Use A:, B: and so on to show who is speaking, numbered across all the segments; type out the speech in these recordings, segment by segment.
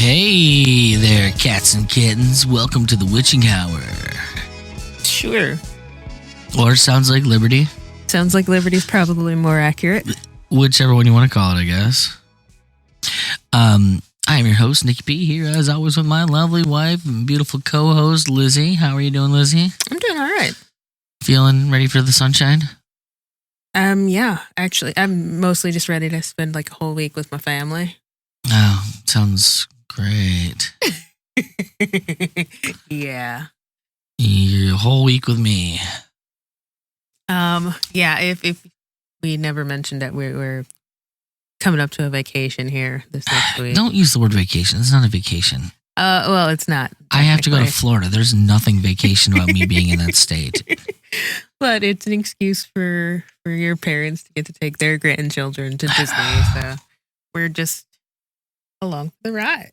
A: Hey there, cats and kittens. Welcome to the Witching Hour.
B: Sure.
A: Or Sounds Like Liberty.
B: Sounds Like Liberty's probably more accurate.
A: Whichever one you want to call it, I guess. I am your host, Nikki P, here as always with my lovely wife and beautiful co-host, Lizzie. How are you doing, Lizzie?
B: I'm doing all right.
A: Feeling ready for the sunshine?
B: Yeah, actually, I'm mostly just ready to spend like a whole week with my family.
A: Oh, sounds great.
B: Yeah.
A: Your whole week with me.
B: Yeah, if we never mentioned that we're coming up to a vacation here this next week.
A: Don't use the word vacation. It's not a vacation.
B: Well, it's not.
A: I have to go to Florida. There's nothing vacation about me being in that state.
B: But it's an excuse for your parents to get to take their grandchildren to Disney. So we're just along for the ride.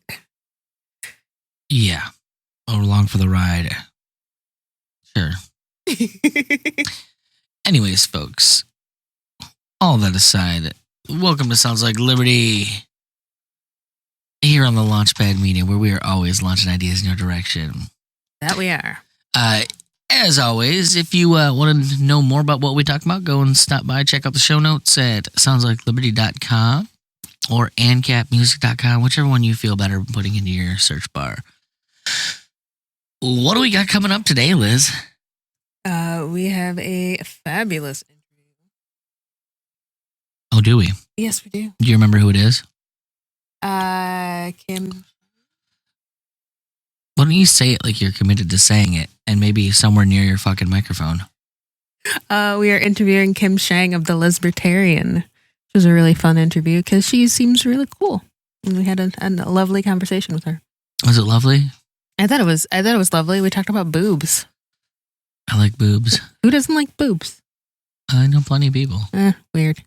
A: Yeah. Along for the ride. Sure. Anyways, folks, all that aside, welcome to Sounds Like Liberty. Here on the Launchpad Media, where we are always launching ideas in your direction.
B: That we are.
A: As always, if you want to know more about what we talk about, go and stop by, check out the show notes at soundslike.liberty.com or ancapmusic.com, whichever one you feel better putting into your search bar. What do we got coming up today, Liz?
B: We have a fabulous interview.
A: Oh, do we?
B: Yes, we do.
A: Do you remember who it is?
B: Kim.
A: Why don't you say it like you're committed to saying it and maybe somewhere near your fucking microphone?
B: We are interviewing Kim Schjang of the Lesbertarian, which was a really fun interview because she seems really cool. And we had a lovely conversation with her.
A: Was it lovely?
B: I thought it was lovely. We talked about boobs.
A: I like boobs.
B: Who doesn't like boobs?
A: I know plenty of people.
B: Weird.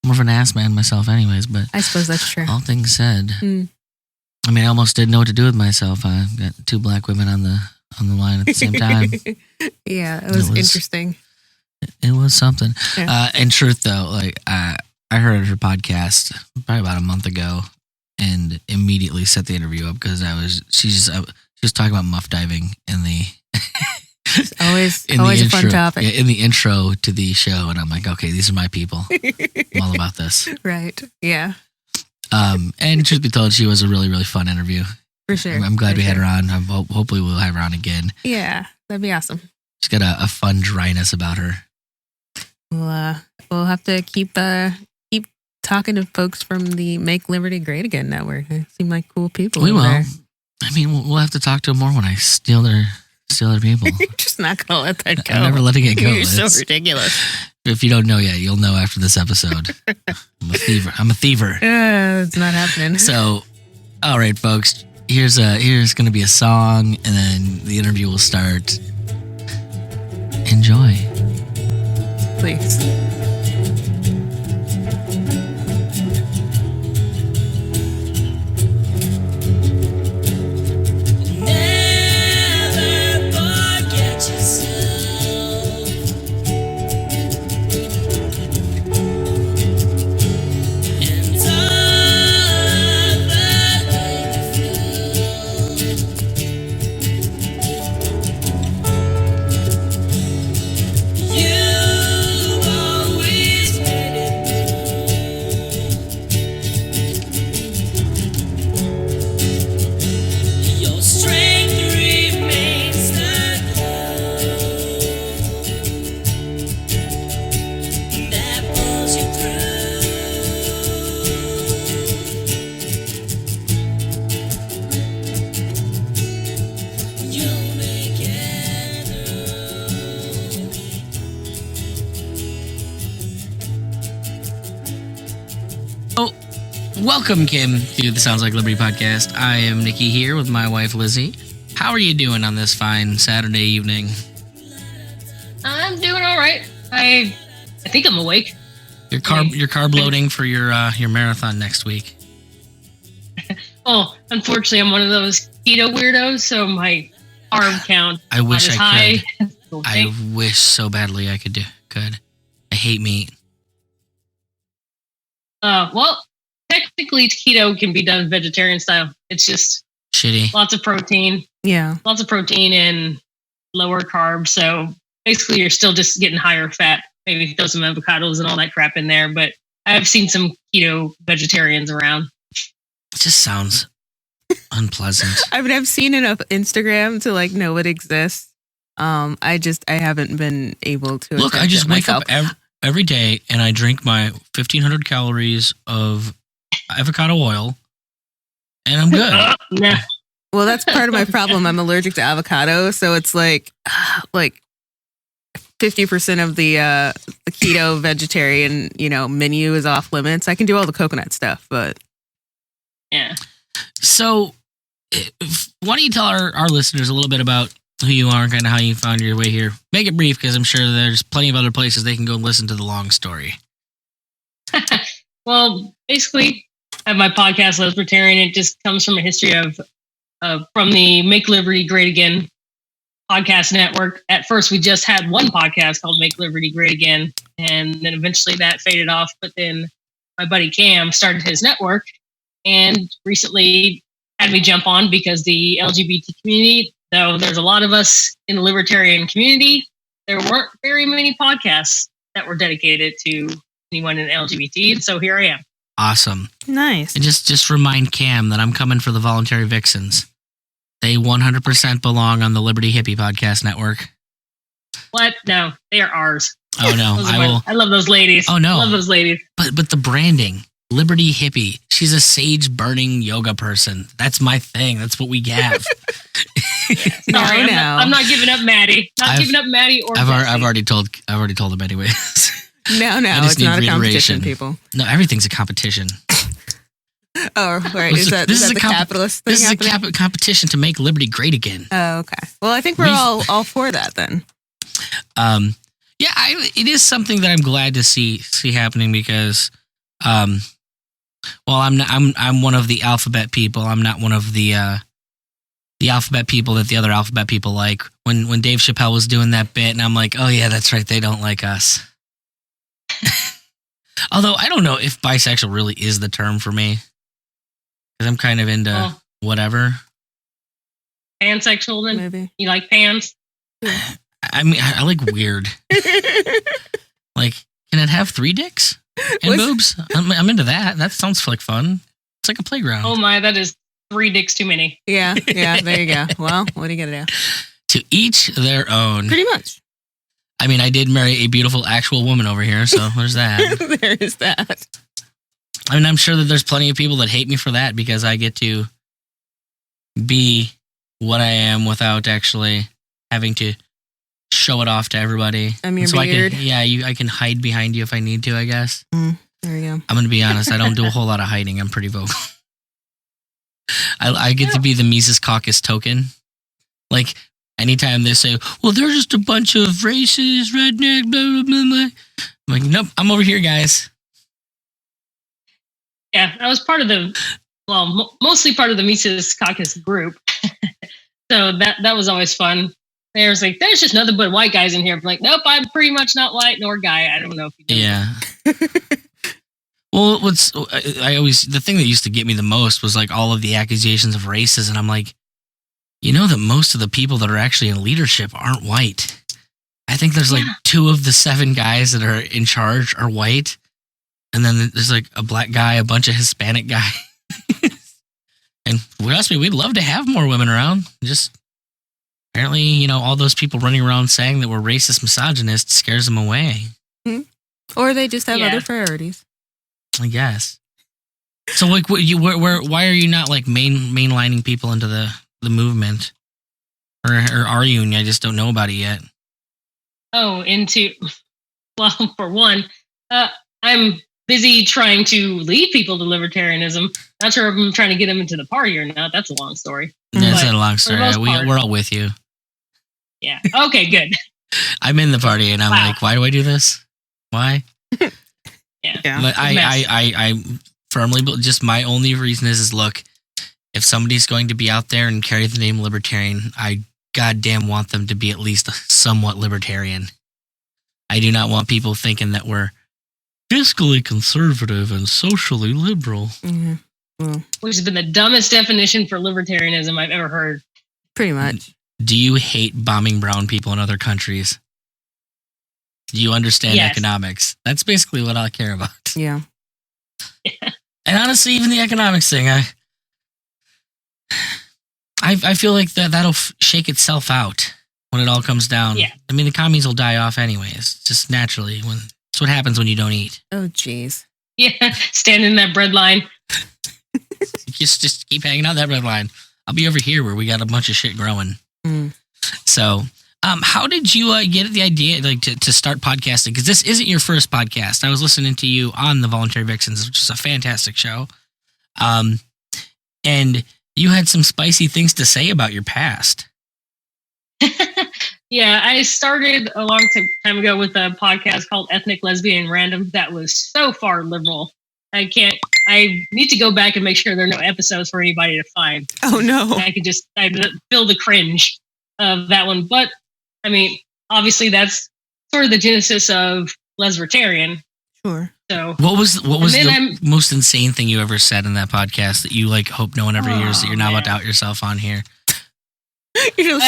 A: More of an ass man myself anyways, but
B: I suppose that's true.
A: All things said. I mean, I almost didn't know what to do with myself. I got two black women on the line at the same time.
B: Yeah, it was interesting.
A: It was something.
B: Yeah.
A: In truth, though, like I heard her podcast probably about a month ago, and immediately set the interview up because she was talking about muff diving in the.
B: It's always a fun topic.
A: Yeah, in the intro to the show, and I'm like, okay, these are my people. I'm all about this.
B: Right. Yeah.
A: And truth be told, she was a really, really fun interview.
B: For sure.
A: I'm glad we had her on. Hopefully we'll have her on again.
B: Yeah, that'd be awesome.
A: She's got a fun dryness about her.
B: We'll have to keep talking to folks from the Make Liberty Great Again network. They seem like cool people.
A: We will.
B: There.
A: I mean, we'll have to talk to them more when I steal their people.
B: You're just not gonna let that go.
A: I'm never letting it go.
B: You're so ridiculous.
A: If you don't know yet, you'll know after this episode. I'm a thiever.
B: It's not happening.
A: So, all right, folks. Here's going to be a song, and then the interview will start. Enjoy,
B: please.
A: Welcome, Kim, to the Sounds Like Liberty podcast. I am Nikki here with my wife, Lizzie. How are you doing on this fine Saturday evening?
C: I'm doing all right. I think I'm awake.
A: You're carb loading for your marathon next week.
C: Oh, unfortunately, I'm one of those keto weirdos, so my carb count
A: I wish
C: is
A: I
C: high.
A: could. I wish so badly I could. I hate meat.
C: Well, technically keto can be done vegetarian style. It's just
A: Shitty.
C: lots of protein and lower carbs. So basically, you're still just getting higher fat. Maybe throw some avocados and all that crap in there. But I've seen some keto vegetarians around.
A: It just sounds unpleasant.
B: I mean, I've seen enough Instagram to like know it exists. I haven't been able to.
A: Look, I just wake up every day and I drink my 1,500 calories of avocado oil, and I'm good.
C: Nah.
B: Well, that's part of my problem. I'm allergic to avocado, so it's like 50% of the keto vegetarian, menu is off limits. I can do all the coconut stuff, but
C: yeah.
A: So, why don't you tell our listeners a little bit about who you are and kind of how you found your way here? Make it brief, because I'm sure there's plenty of other places they can go listen to the long story.
C: Well, basically, I have my podcast, Libertarian. It just comes from a history of from the Make Liberty Great Again podcast network. At first, we just had one podcast called Make Liberty Great Again, and then eventually that faded off. But then my buddy Cam started his network, and recently had me jump on because the LGBT community, though there's a lot of us in the libertarian community, there weren't very many podcasts that were dedicated to anyone in LGBT, and so here I am.
A: Awesome.
B: Nice.
A: And just remind Cam that I'm coming for the voluntary vixens. They 100% belong on the Liberty Hippie Podcast Network.
C: What? No, they are ours.
A: Oh no,
C: I love those ladies.
A: Oh no,
C: I love those ladies.
A: But the branding, Liberty Hippie. She's a sage burning yoga person. That's my thing. That's what we have.
C: Sorry, I'm not giving up Maddie. Giving up Maddie or
A: I've already told them anyways.
B: No, it's not a competition, people.
A: No, everything's a competition.
B: Oh, right. Is that the capitalist thing?
A: This is a competition to make liberty great again.
B: Oh, okay. Well, I think we're all for that then.
A: Yeah, it is something that I'm glad to see happening because, I'm one of the alphabet people. I'm not one of the alphabet people that the other alphabet people like. When Dave Chappelle was doing that bit, and I'm like, oh yeah, that's right, they don't like us. Although I don't know if bisexual really is the term for me, because I'm kind of into whatever.
C: Pansexual, then?
B: Maybe.
C: You like pans?
A: I mean, I like weird. Like, can it have 3 dicks and boobs? I'm into that. That sounds like fun. It's like a playground.
C: Oh my, that is 3 dicks too many.
B: Yeah, there you go. Well, what are you going to do?
A: To each their own.
B: Pretty much.
A: I mean, I did marry a beautiful actual woman over here, so there's that.
B: There is that.
A: I mean, I'm sure that there's plenty of people that hate me for that because I get to be what I am without actually having to show it off to everybody.
B: I'm your
A: so
B: beard.
A: I can hide behind you if I need to, I guess.
B: There you go.
A: I'm going to be honest. I don't do a whole lot of hiding. I'm pretty vocal. I get to be the Mises Caucus token. Like, anytime they say, well, they're just a bunch of racist, redneck, blah, blah, blah, blah. I'm like, nope, I'm over here, guys.
C: Yeah, I was part of mostly part of the Mises Caucus group. So that was always fun. There's just nothing but white guys in here. I'm like, nope, I'm pretty much not white nor guy. I don't know if you do.
A: Yeah. Well, the thing that used to get me the most was like all of the accusations of races. And I'm like, you know that most of the people that are actually in leadership aren't white. I think there's 2 of the 7 guys that are in charge are white. And then there's like a black guy, a bunch of Hispanic guys. And trust me, we'd love to have more women around. Just apparently, all those people running around saying that we're racist, misogynist scares them away.
B: Mm-hmm. Or they just have other priorities.
A: I guess. So like, why are you not like mainlining people into the movement? Or are you? And I just don't know about it yet.
C: Oh, for one, I'm busy trying to lead people to libertarianism. Not sure if I'm trying to get them into the party or not. That's a long story.
A: Yeah, it's a long story. We're all with you.
C: Yeah. Okay, good.
A: I'm in the party and I'm like, why do I do this? Why?
C: Yeah.
A: But I firmly, just my only reason is look, if somebody's going to be out there and carry the name libertarian, I goddamn want them to be at least somewhat libertarian. I do not want people thinking that we're fiscally conservative and socially liberal.
B: Mm-hmm.
C: which has been the dumbest definition for libertarianism I've ever heard.
B: Pretty much.
A: Do you hate bombing brown people in other countries? Do you understand economics? That's basically what I care about.
B: Yeah.
A: And honestly, even the economics thing, I feel like that'll shake itself out when it all comes down.
C: Yeah.
A: I mean, the commies will die off anyways, just naturally. That's what happens when you don't eat.
B: Oh, jeez.
C: Yeah, stand in that bread line.
A: just keep hanging out that red line. I'll be over here where we got a bunch of shit growing. So, how did you get the idea to start podcasting? Because this isn't your first podcast. I was listening to you on the Voluntary Vixens, which is a fantastic show. And you had some spicy things to say about your past.
C: Yeah, I started a long time ago with a podcast called Ethnic Lesbian Random that was so far liberal. I need to go back and make sure there are no episodes for anybody to find.
B: Oh, no.
C: I feel the cringe of that one. But, I mean, obviously that's sort of the genesis of Lesbertarian.
B: Sure.
C: So
A: what was the most insane thing you ever said in that podcast that you hope no one ever hears that you're not about to out yourself on here?
B: You're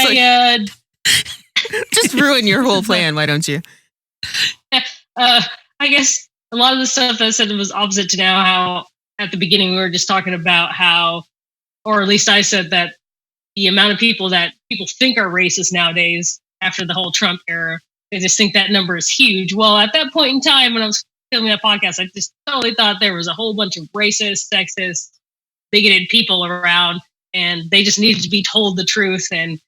B: just ruin your whole plan, why don't you?
C: I guess a lot of the stuff I said was opposite to now. How at the beginning we were just talking about how, or at least I said that the amount of people that people think are racist nowadays after the whole Trump era, they just think that number is huge. Well, at that point in time when I was filming that podcast, I just totally thought there was a whole bunch of racist, sexist, bigoted people around, and they just needed to be told the truth, and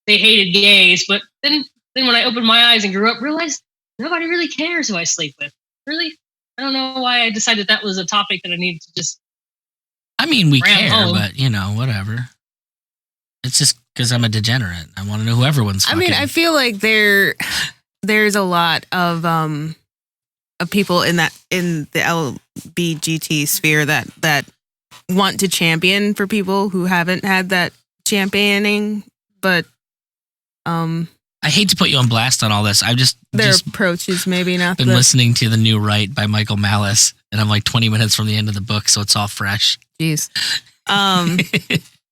C: they hated gays. But then when I opened my eyes and grew up, realized nobody really cares who I sleep with. Really? I don't know why I decided that was a topic that I needed to just...
A: I mean, we care,
C: home.
A: But, whatever. It's just because I'm a degenerate. I want to know who everyone's fucking.
B: I mean, I feel like there's a lot of people in the LBGT sphere that want to champion for people who haven't had that championing, but
A: I hate to put you on blast on all this. I've
B: their approach is maybe not
A: been listening to The New Right by Michael Malice, and I'm like 20 minutes from the end of the book, so it's all fresh.
B: Jeez.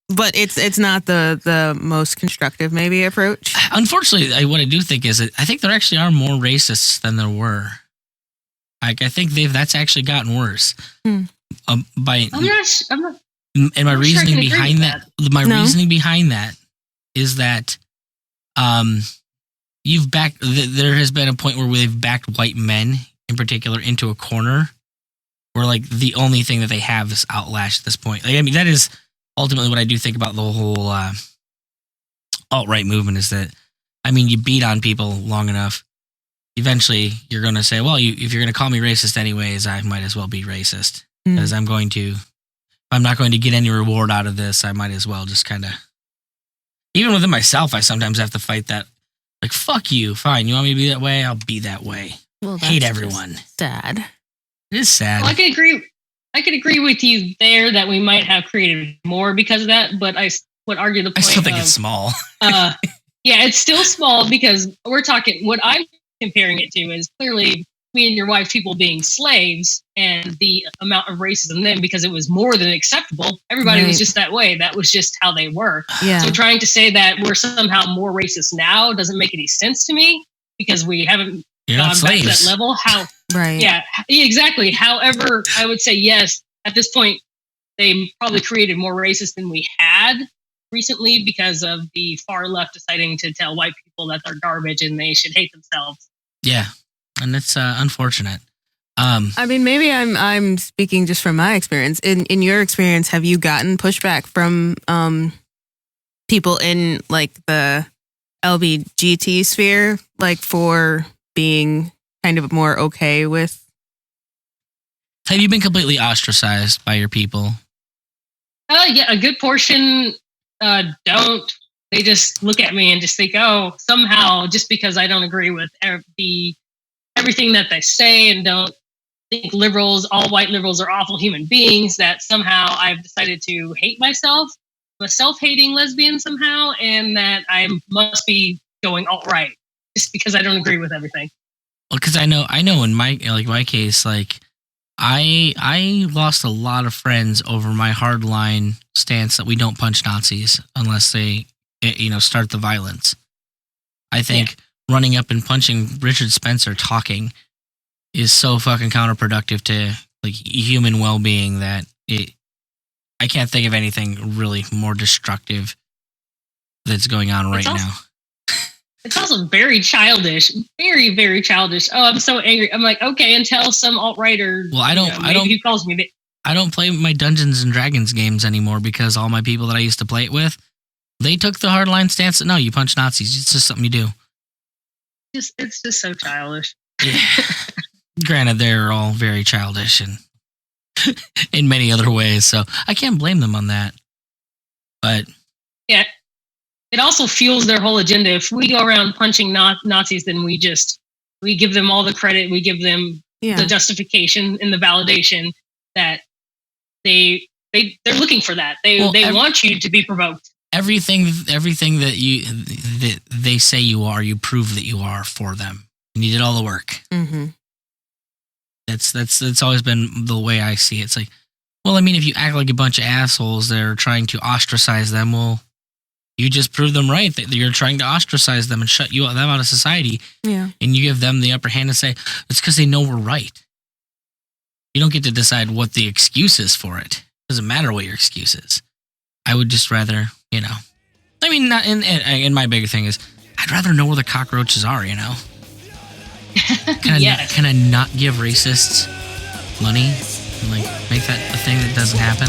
B: But it's not the most constructive maybe approach.
A: Unfortunately, what I do think is that I think there actually are more racists than there were. I think that's actually gotten worse.
C: I'm not.
A: And my reasoning behind that, reasoning behind that is that there has been a point where they've backed white men in particular into a corner where the only thing that they have is outlash at this point. That is ultimately what I do think about the whole alt-right movement is that, you beat on people long enough, eventually you're going to say, well, if you're going to call me racist anyways, I might as well be racist. Because I'm not going to get any reward out of this, I might as well just kind of... Even within myself, I sometimes have to fight that. Fuck you, fine, you want me to be that way? I'll be that way.
B: Well,
A: hate everyone.
B: Sad.
A: It is sad.
C: Well, I could agree with you there that we might have created more because of that, but I would argue the point.
A: I still think it's small.
C: Yeah, it's still small because we're talking. What I'm comparing it to is clearly me and your wife, people being slaves, and the amount of racism then because it was more than acceptable. Everybody was just that way. That was just how they were.
B: Yeah.
C: So trying to say that we're somehow more racist now doesn't make any sense to me because we haven't
A: You're
C: gone
A: not
C: back to
A: slaves.
C: that level.
B: Right.
C: Yeah, exactly. However, I would say yes, at this point, they probably created more racist than we had recently because of the far left deciding to tell white people that they're garbage and they should hate themselves.
A: Yeah, and it's unfortunate.
B: Maybe I'm speaking just from my experience. In your experience, have you gotten pushback from people in the LBGT sphere, for being kind of more okay with?
A: Have you been completely ostracized by your people?
C: Yeah, a good portion don't. They just look at me and just think, oh, somehow just because I don't agree with everything that they say and don't think all white liberals are awful human beings, that somehow I've decided to hate myself. I'm a self-hating lesbian somehow, and that I must be going alt-right just because I don't agree with everything.
A: Well, because I know in my my case, I lost a lot of friends over my hardline stance that we don't punch Nazis unless they, start the violence. I think running up and punching Richard Spencer talking is so fucking counterproductive to like human well-being that I can't think of anything really more destructive that's going on right now.
C: It's also very childish, very, very childish. Oh, I'm so angry. I'm like, okay, until some alt-righter.
A: Well, I don't.
C: He calls me.
A: I don't play my Dungeons and Dragons games anymore because all my people that I used to play it with, they took the hardline stance that no, you punch Nazis. It's just something you do.
C: It's just so childish.
A: Yeah. Granted, they're all very childish and in many other ways, so I can't blame them on that. But
C: yeah. It also fuels their whole agenda. If we go around punching Nazis, then we give them all the credit. We give them the justification and the validation that they're looking for that. They want you to be provoked. Everything
A: that they say you are, you prove that you are for them, and you did all the work.
B: Mm-hmm.
A: That's always been the way I see it. It's like, well, I mean, if you act like a bunch of assholes that are trying to ostracize them, well, you just prove them right that you're trying to ostracize them and shut them out of society.
B: Yeah.
A: And you give them the upper hand and say, it's because they know we're right. You don't get to decide what the excuse is for it. It doesn't matter what your excuse is. I would just rather, I mean, not and my bigger thing is, I'd rather know where the cockroaches are, Can I not give racists money and make that a thing that doesn't happen?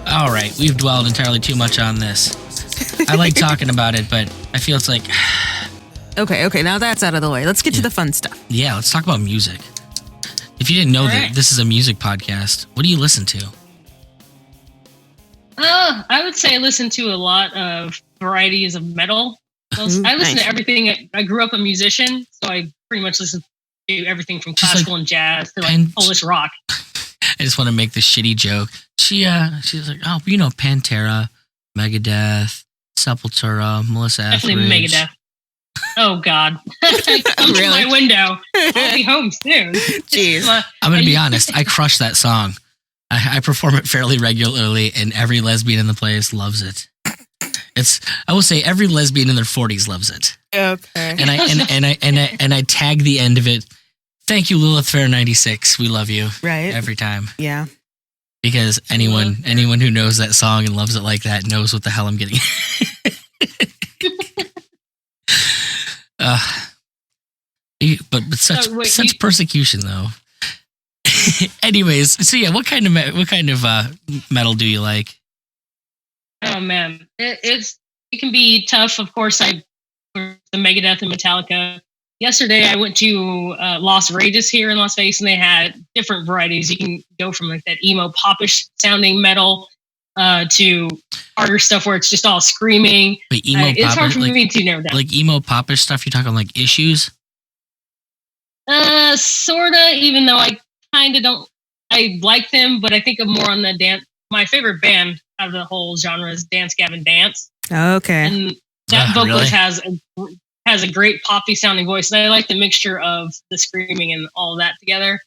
A: All right, we've dwelled entirely too much on this. I like talking about it, but I feel it's like...
B: Okay, now that's out of the way. Let's get to the fun stuff.
A: Yeah, let's talk about music. If you didn't know that this is a music podcast, what do you listen to?
C: I would say I listen to a lot of varieties of metal. I listen to everything. I grew up a musician, so I pretty much listen to everything from classical and jazz to Polish rock.
A: I just want to make this shitty joke. She's like, oh, Pantera, Megadeth, Sepultura, Melissa Etheridge.
C: Definitely Megadeth. Oh, God. Come to my window. I'll be home soon.
B: Jeez.
A: I'm going to be honest. I crush that song. I perform it fairly regularly, and every lesbian in the place loves it. I will say every lesbian in their 40s loves it.
B: Okay.
A: And I tag the end of it. Thank you, Lilith Fair 96. We love you.
B: Right.
A: Every time.
B: Yeah.
A: Because anyone who knows that song and loves it like that knows what the hell I'm getting. But such persecution though. Anyways, so yeah, what kind of metal do you like?
C: Oh man, it can be tough. Of course, the Megadeth and Metallica. Yesterday, I went to Las Vegas here in Las Vegas, and they had different varieties. You can go from like that emo popish sounding metal to harder stuff where it's just all screaming.
A: Wait, it's
C: hard for me to narrow down.
A: Like emo popish stuff, you're talking like Issues?
C: Sorta. Even though I kind of don't, I like them, but I think I'm more on the dance. My favorite band out of the whole genre is Dance Gavin Dance.
B: Okay.
C: And that vocalist has has a great poppy sounding voice, and I like the mixture of the screaming and all of that together.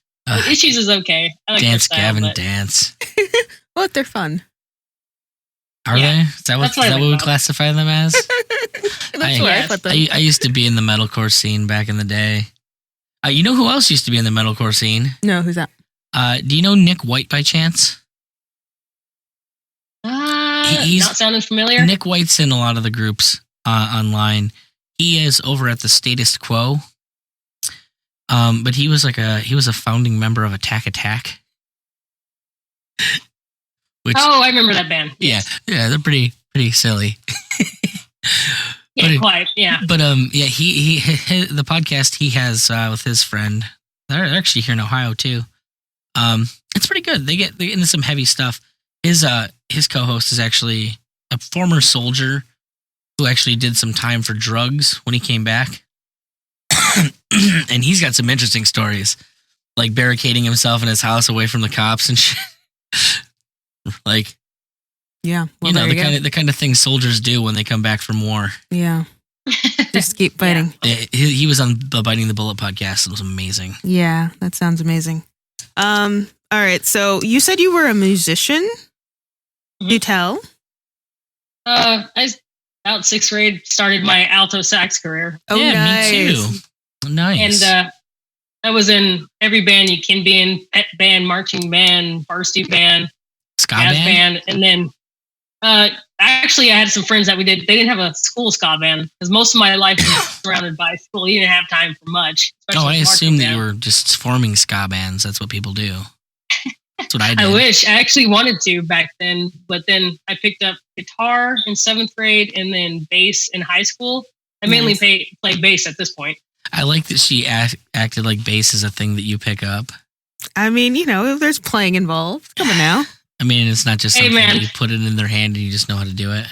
C: Issues is okay. I like
A: Dance,
C: their style,
A: Gavin,
C: but
A: dance.
B: Well, they're fun.
A: Are they? Is that what we classify them as?
B: That's where I put them.
A: I used to be in the metalcore scene back in the day. You know who else used to be in the metalcore scene?
B: No, who's that?
A: Do you know Nick White by chance?
C: He's not sounding familiar.
A: Nick White's in a lot of the groups online. He is over at the Status Quo. But he was a founding member of Attack Attack.
C: I remember that band.
A: Yeah, they're pretty silly.
C: Quite. Yeah.
A: But he the podcast he has with his friend. They're actually here in Ohio too. It's pretty good. They get into some heavy stuff. His co-host is actually a former soldier who actually did some time for drugs when he came back. And he's got some interesting stories, like barricading himself in his house away from the cops and shit. Like,
B: yeah, well,
A: the kind of things soldiers do when they come back from war.
B: Yeah, just keep fighting.
A: He was on the Biting the Bullet podcast. It was amazing.
B: Yeah, that sounds amazing. All right, so you said you were a musician.
C: Mm-hmm.
B: You tell?
C: I about 6th grade started my alto sax career.
B: Oh,
A: yeah,
B: nice.
A: Me too. Nice.
C: And I was in every band you can be in: pet band, marching band, varsity band,
A: ska
C: jazz
A: band.
C: And then actually I had some friends that they didn't have a school ska band because most of my life was surrounded by school. You didn't have time for much.
A: I assumed that you were just forming ska bands. That's what people do. That's what I did.
C: I wish. I actually wanted to back then, but then I picked up guitar in 7th grade and then bass in high school. I mainly play bass at this point.
A: I like that she acted like bass is a thing that you pick up.
B: I mean, there's playing involved. Come on now.
A: I mean, it's not just something that you put it in their hand and you just know how to do it.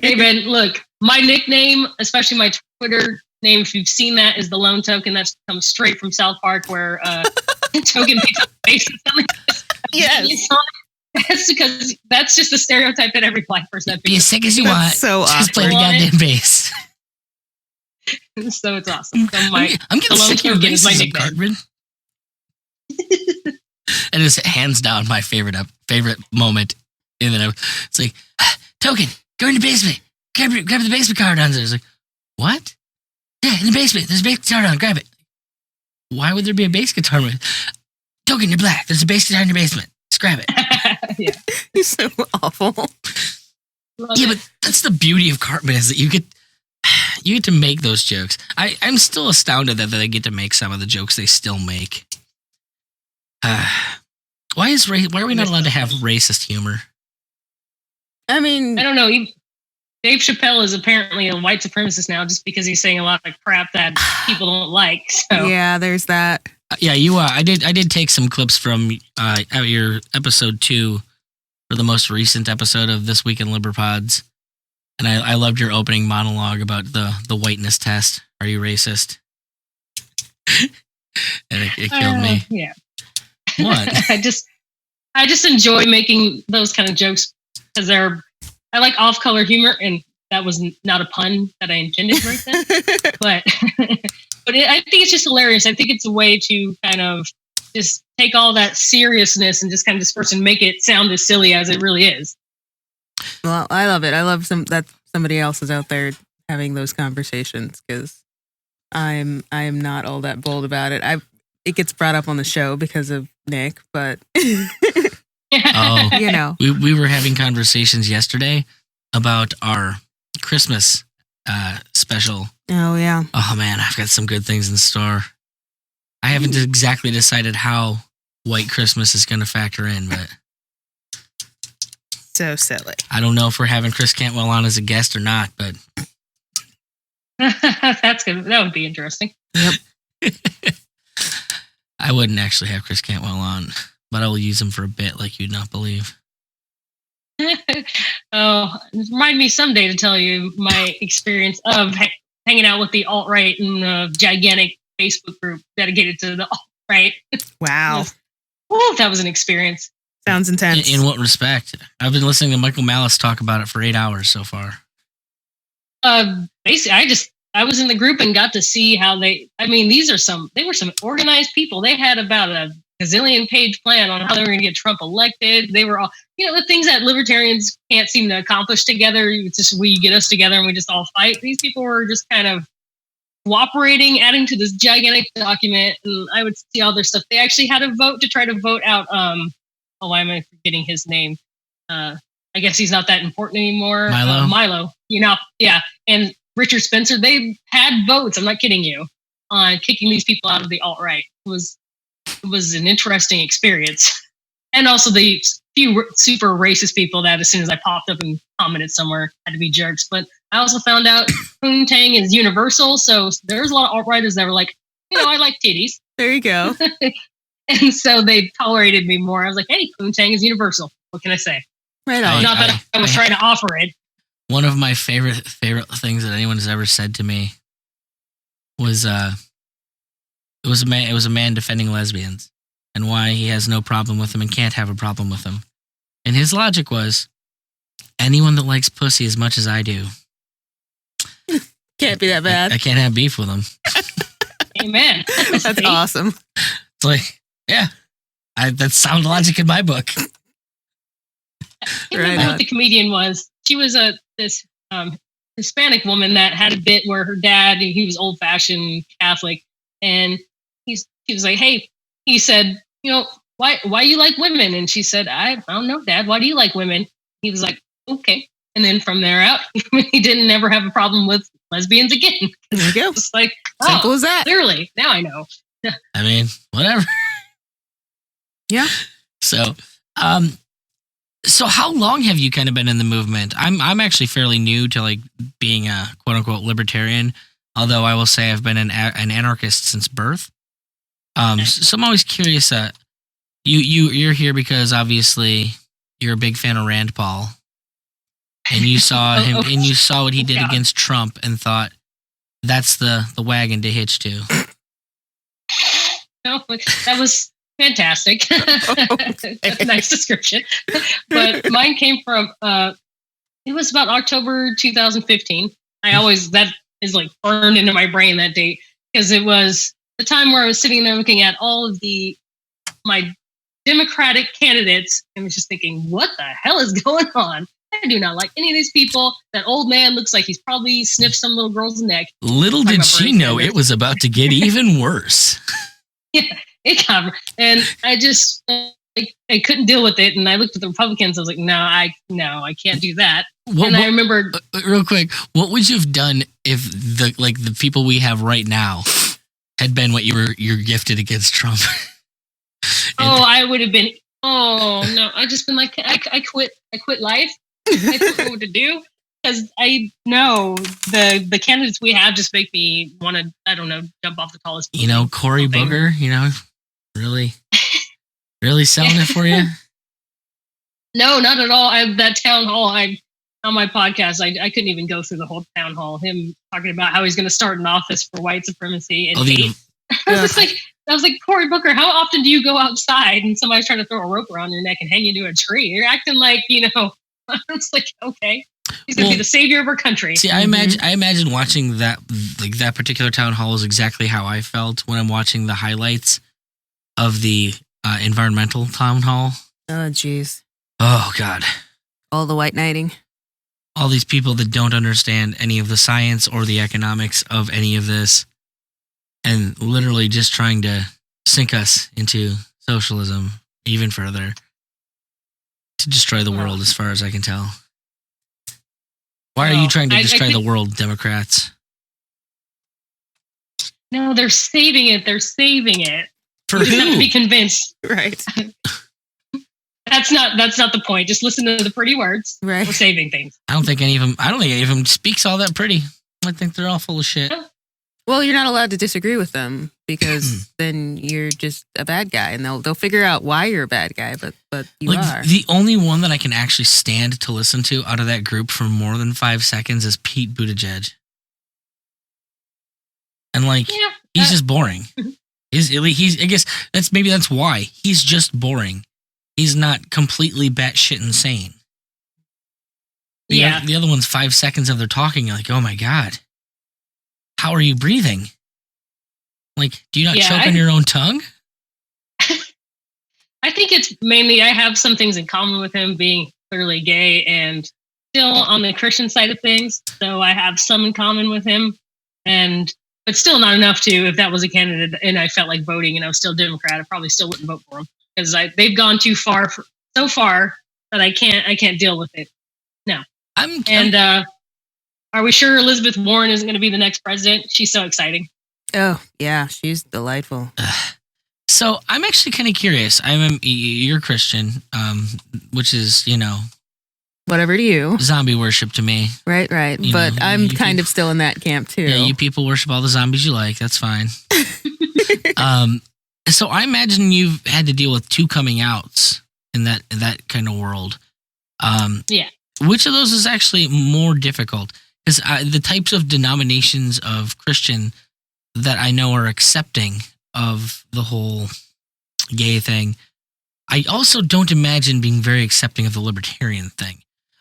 C: Hey, man, look, my nickname, especially my Twitter name, if you've seen that, is the Lone Token. That's come straight from South Park where Token picks up bass and something.
B: Yes.
C: That's because that's just the stereotype that every black person
A: Be as sick as you want.
B: So
A: just play the goddamn bass.
C: So it's awesome. So
A: I'm getting sick of your bass, Cartman. And it's hands down my favorite moment. And then it's like, Token, go in the basement. Grab the basement car down there. It's like, what? Yeah, in the basement. There's a bass guitar down. Grab it. Why would there be a bass guitar? Token, you're black. There's a bass guitar in your basement. Just grab it.
B: Yeah. He's so awful.
A: But that's the beauty of Cartman is that you get to make those jokes. I'm still astounded that they get to make some of the jokes they still make. Why are we not allowed to have racist humor?
B: I mean,
C: I don't know. Dave Chappelle is apparently a white supremacist now just because he's saying a lot of crap that people don't like. So
B: yeah, there's that.
A: Yeah, you are. I did take some clips from your episode 2 for the most recent episode of This Week in Liberpods. And I loved your opening monologue about the whiteness test. Are you racist? And it killed me.
C: Yeah.
A: What?
C: I just enjoy making those kind of jokes because I like off-color humor, and that was not a pun that I intended right then. but I think it's just hilarious. I think it's a way to kind of just take all that seriousness and just kind of disperse and make it sound as silly as it really is.
B: Well, I love it. I love that somebody else is out there having those conversations because I'm not all that bold about it. It gets brought up on the show because of Nick, but
A: we were having conversations yesterday about our Christmas special.
B: Oh yeah.
A: Oh man, I've got some good things in store. I haven't exactly decided how White Christmas is going to factor in, but
B: so silly.
A: I don't know if we're having Chris Cantwell on as a guest or not, but
C: that's good. That would be interesting.
B: Yep.
A: I wouldn't actually have Chris Cantwell on, but I will use him for a bit like you'd not believe.
C: Remind me someday to tell you my experience of hanging out with the alt-right in a gigantic Facebook group dedicated to the alt-right.
B: Wow.
C: That was an experience.
B: Sounds intense.
A: In what respect? I've been listening to Michael Malice talk about it for 8 hours so far.
C: Basically, I was in the group and got to see how they were some organized people. They had about a gazillion page plan on how they were going to get Trump elected. They were all, the things that libertarians can't seem to accomplish together. It's just, we get us together and we just all fight. These people were just kind of cooperating, adding to this gigantic document. And I would see all their stuff. They actually had a vote to try to vote out, why am I forgetting his name? I guess he's not that important anymore. Milo, yeah. And Richard Spencer, they had votes, I'm not kidding you, on kicking these people out of the alt-right. It was an interesting experience. And also the few super racist people that as soon as I popped up and commented somewhere had to be jerks. But I also found out poontang is universal, so there's a lot of alt-righters that were like, I like titties.
B: There you go.
C: And so they tolerated me more. I was like, hey, poontang is universal. What can I say?
B: Right on.
C: Not that I was trying to offer it.
A: One of my favorite things that anyone has ever said to me was it was a man defending lesbians and why he has no problem with them and can't have a problem with them. And his logic was, anyone that likes pussy as much as I do
B: can't be that bad.
A: I can't have beef with them.
C: Amen.
B: That's awesome.
A: It's like, yeah, that's sound logic in my book.
C: I can't remember what the comedian was. She was this Hispanic woman that had a bit where her dad, he was old-fashioned Catholic, and he was like, hey, he said, why you like women? And she said, I don't know, Dad, why do you like women? He was like, okay. And then from there out, he didn't ever have a problem with lesbians again.
B: There you go.
C: It's like,
B: simple as that.
C: Clearly, now I know.
A: I mean, whatever.
B: Yeah.
A: So how long have you kind of been in the movement? I'm actually fairly new to like being a quote unquote libertarian, although I will say I've been an anarchist since birth. So I'm always curious. You're here because obviously you're a big fan of Rand Paul, and you saw him and you saw what he did against Trump and thought that's the wagon to hitch to.
C: No, that was fantastic. That's a nice description. But mine came from, it was about October 2015. That is like burned into my brain, that date, because it was the time where I was sitting there looking at all of my Democratic candidates and was just thinking, what the hell is going on? I do not like any of these people. That old man looks like he's probably sniffed some little girl's neck.
A: Little did she know it was about to get even worse.
C: Yeah, it got, and I just I couldn't deal with it, and I looked at the Republicans. I was like, no, I can't do that. I remembered
A: real quick, what would you have done if the people we have right now had been what you're gifted against Trump?
C: I would have been. Oh no, I just been like, I quit life. I don't know what to do. Because I know the candidates we have just make me want to, I don't know, jump off the tallest building.
A: Cory Booger, really selling it for you?
C: No, not at all. That town hall, on my podcast, I couldn't even go through the whole town hall. Him talking about how he's going to start an office for white supremacy. And I was like, Cory Booker, how often do you go outside and somebody's trying to throw a rope around your neck and hang you to a tree? You're acting like, I was like, okay. He's going to be the savior of our country.
A: See, I imagine watching that particular town hall is exactly how I felt when I'm watching the highlights of the environmental town hall.
B: Oh, jeez.
A: Oh, God.
B: All the white knighting.
A: All these people that don't understand any of the science or the economics of any of this, and literally just trying to sink us into socialism even further to destroy the world, as far as I can tell. Why are you trying to destroy the world, Democrats?
C: No, they're saving it. They're saving it.
A: For
C: you just
A: who?
C: have to be convinced.
B: Right.
C: That's not the point. Just listen to the pretty words.
B: Right.
C: We're saving things.
A: I don't think any of them speaks all that pretty. I think they're all full of shit.
B: Well, you're not allowed to disagree with them because then you're just a bad guy, and they'll figure out why you're a bad guy. But you are.
A: The only one that I can actually stand to listen to out of that group for more than 5 seconds is Pete Buttigieg, and he's just boring. He's I guess that's why he's just boring. He's not completely batshit insane. The other one's 5 seconds of their talking. You're like, oh my God. how are you breathing? Like, do you not
C: Yeah,
A: choke on your own tongue?
C: I think it's mainly I have some things in common with him being clearly gay and still on the Christian side of things. So I have some in common with him, but still not enough to, if that was a candidate and I felt like voting and I was still Democrat, I probably still wouldn't vote for him because they've gone too far, so far that I can't deal with it. No. Are we sure Elizabeth Warren isn't going to be the next president? She's so exciting.
B: Oh, yeah, she's delightful.
A: So I'm actually kind of curious. You're Christian, which is,
B: whatever to you.
A: Zombie worship to me.
B: Right. But I'm kind of still in that camp too.
A: Yeah, you people worship all the zombies you like. That's fine. So I imagine you've had to deal with two coming outs in that kind of world.
C: Yeah.
A: Which of those is actually more difficult? Because the types of denominations of Christian that I know are accepting of the whole gay thing, I also don't imagine being very accepting of the libertarian thing.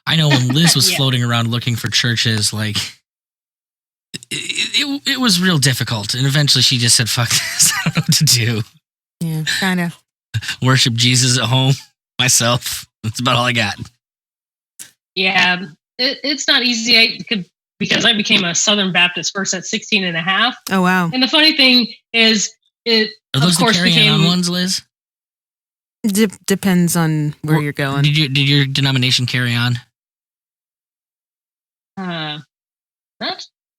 A: I know when Liz was floating around looking for churches, like it was real difficult, and eventually she just said, "Fuck this! I don't know what to do."
B: Yeah, kind of.
A: Worship Jesus at home myself. That's about all I got.
C: Yeah, it's not easy. Because I became a Southern Baptist first at 16 and a half.
B: Oh, wow.
C: And the funny thing is, it
A: Are those
C: of course
A: the carry-on ones, Liz?
B: Depends on where you're going.
A: Did your denomination carry on?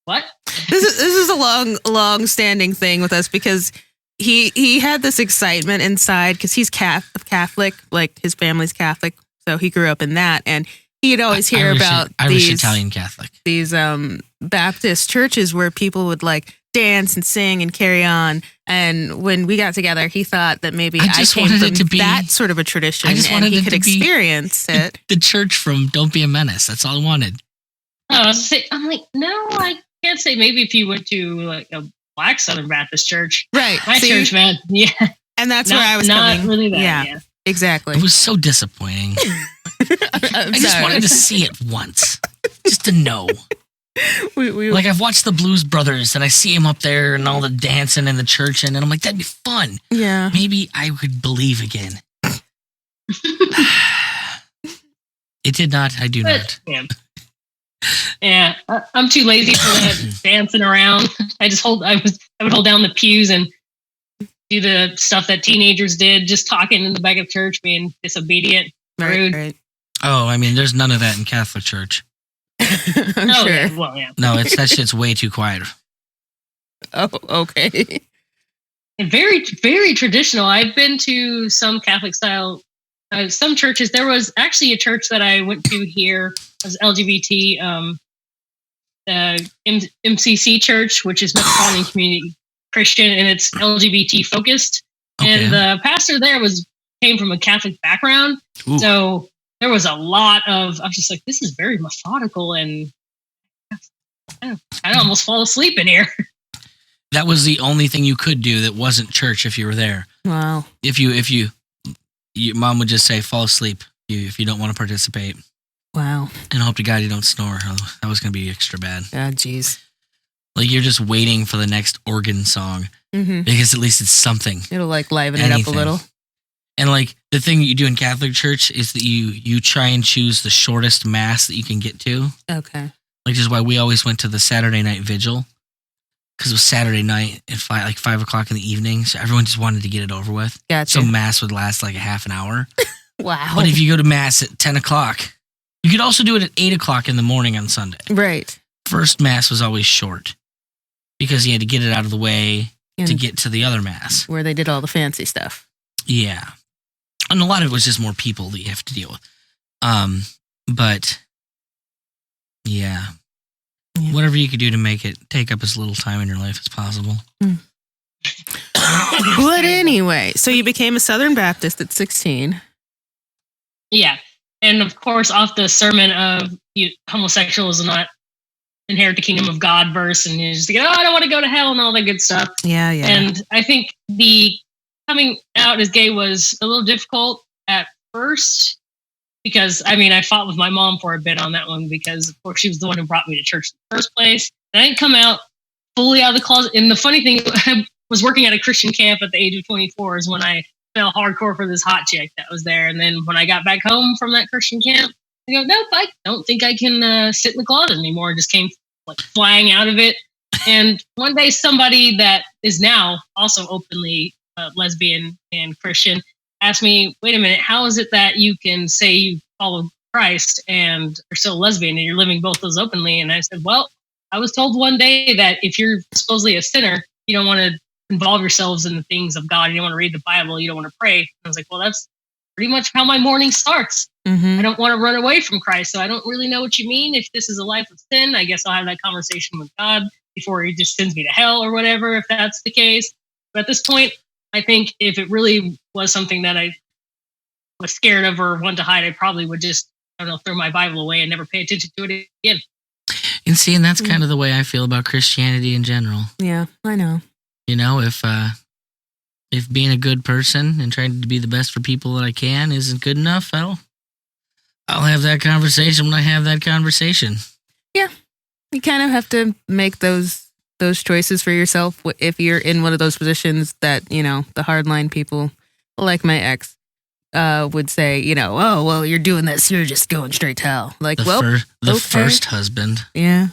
C: What?
B: This is a long standing thing with us because he had this excitement inside because he's Catholic, like his family's Catholic, so he grew up in that, and he'd always hear about
A: Irish Italian Catholic,
B: these Baptist churches where people would like dance and sing and carry on. And when we got together, he thought that maybe I came from that sort of a tradition, and he could experience it.
A: The church from Don't Be a Menace. That's all I wanted.
C: I'm like, no, I can't say. Maybe if you went to like a black Southern Baptist church,
B: right?
C: My church, man, yeah.
B: And that's where I was coming.
C: Really that, yeah,
B: exactly.
A: It was so disappointing. I just wanted to see it once, just to know. Like I've watched the Blues Brothers, and I see him up there and all the dancing in the church, and I'm like, that'd be fun.
B: Yeah,
A: maybe I could believe again. It did not. I do not.
C: Yeah, I'm too lazy for that dancing around. I would hold down the pews and do the stuff that teenagers did, just talking in the back of church, being disobedient, rude.
B: Right.
A: Oh, I mean, there's none of that in Catholic Church.
B: I'm sure.
C: Yeah, well, yeah.
A: No, that shit's way too quiet.
B: Oh, okay.
C: And very, very traditional. I've been to some Catholic style, some churches. There was actually a church that I went to here as LGBT, the MCC Church, which is Metropolitan Community Christian, and it's LGBT focused. Okay. And the pastor there came from a Catholic background. Ooh. So there was a lot of, I was just like, this is very methodical, and I'd almost fall asleep in here.
A: That was the only thing you could do that wasn't church if you were there.
B: Wow.
A: If your mom would just say, fall asleep if you don't want to participate.
B: Wow.
A: And hope to God you don't snore. That was going to be extra bad.
B: Ah, jeez.
A: Like you're just waiting for the next organ song because at least it's something.
B: It'll like liven it up a little.
A: And like the thing you do in Catholic Church is that you try and choose the shortest mass that you can get to.
B: Okay.
A: Like, just why we always went to the Saturday night vigil, because it was Saturday night at 5 o'clock in the evening. So everyone just wanted to get it over with.
B: Gotcha.
A: So mass would last like a half an hour.
B: Wow.
A: But if you go to mass at 10 o'clock, you could also do it at 8 o'clock in the morning on Sunday.
B: Right.
A: First mass was always short because you had to get it out of the way to get to the other mass,
B: where they did all the fancy stuff.
A: Yeah. And a lot of it was just more people that you have to deal with. But yeah. Whatever you could do to make it take up as little time in your life as possible.
B: But anyway, so you became a Southern Baptist at 16.
C: Yeah. And of course, off the sermon of homosexuals will not inherit the kingdom of God verse, and you just go, I don't want to go to hell and all that good stuff.
B: Yeah.
C: And I think the coming out as gay was a little difficult at first because, I fought with my mom for a bit on that one because, of course, she was the one who brought me to church in the first place. And I didn't come out fully out of the closet. And the funny thing, I was working at a Christian camp at the age of 24 is when I fell hardcore for this hot chick that was there. And then when I got back home from that Christian camp, I go, nope, I don't think I can sit in the closet anymore. Just came like flying out of it. And one day somebody that is now also openly lesbian and Christian asked me, wait a minute, how is it that you can say you follow Christ and are still lesbian and you're living both those openly? And I said, well, I was told one day that if you're supposedly a sinner, you don't want to involve yourselves in the things of God. You don't want to read the Bible. You don't want to pray. And I was like, well, that's pretty much how my morning starts.
B: Mm-hmm.
C: I don't want to run away from Christ. So I don't really know what you mean. If this is a life of sin, I guess I'll have that conversation with God before he just sends me to hell or whatever, if that's the case. But at this point, I think if it really was something that I was scared of or wanted to hide, I probably would just, I don't know, throw my Bible away and never pay attention to it again.
A: And see, and that's kind of the way I feel about Christianity in general.
B: Yeah, I know.
A: You know, if being a good person and trying to be the best for people that I can isn't good enough, I'll have that conversation when I have that conversation.
B: Yeah, you kind of have to make those choices for yourself if you're in one of those positions that, you know, the hardline people like my ex would say, you know, oh, well, you're doing this, you're just going straight to hell. Like,
A: the first husband.
B: Yeah.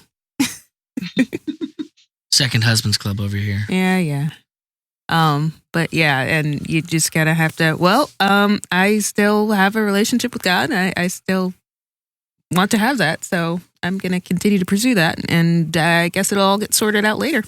A: Second husband's club over here.
B: Yeah. But yeah, and you just gotta have to, I still have a relationship with God. I still want to have that. So I'm going to continue to pursue that. And I guess it'll all get sorted out later.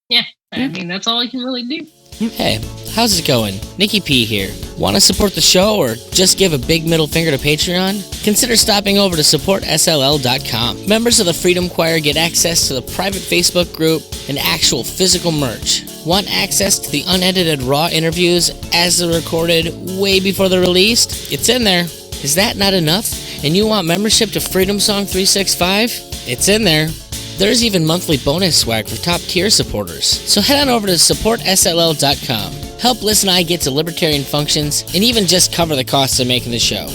C: Yeah. I mean, that's all I can really do.
D: Hey, how's it going? Nikki P here. Want to support the show or just give a big middle finger to Patreon? Consider stopping over to supportSLL.com. Members of the Freedom Choir get access to the private Facebook group and actual physical merch. Want access to the unedited raw interviews as they're recorded way before they're released? It's in there. Is that not enough? And you want membership to Freedom Song 365? It's in there. There's even monthly bonus swag for top tier supporters. So head on over to supportsll.com. Help Liz and I get to libertarian functions and even just cover the costs of making the show.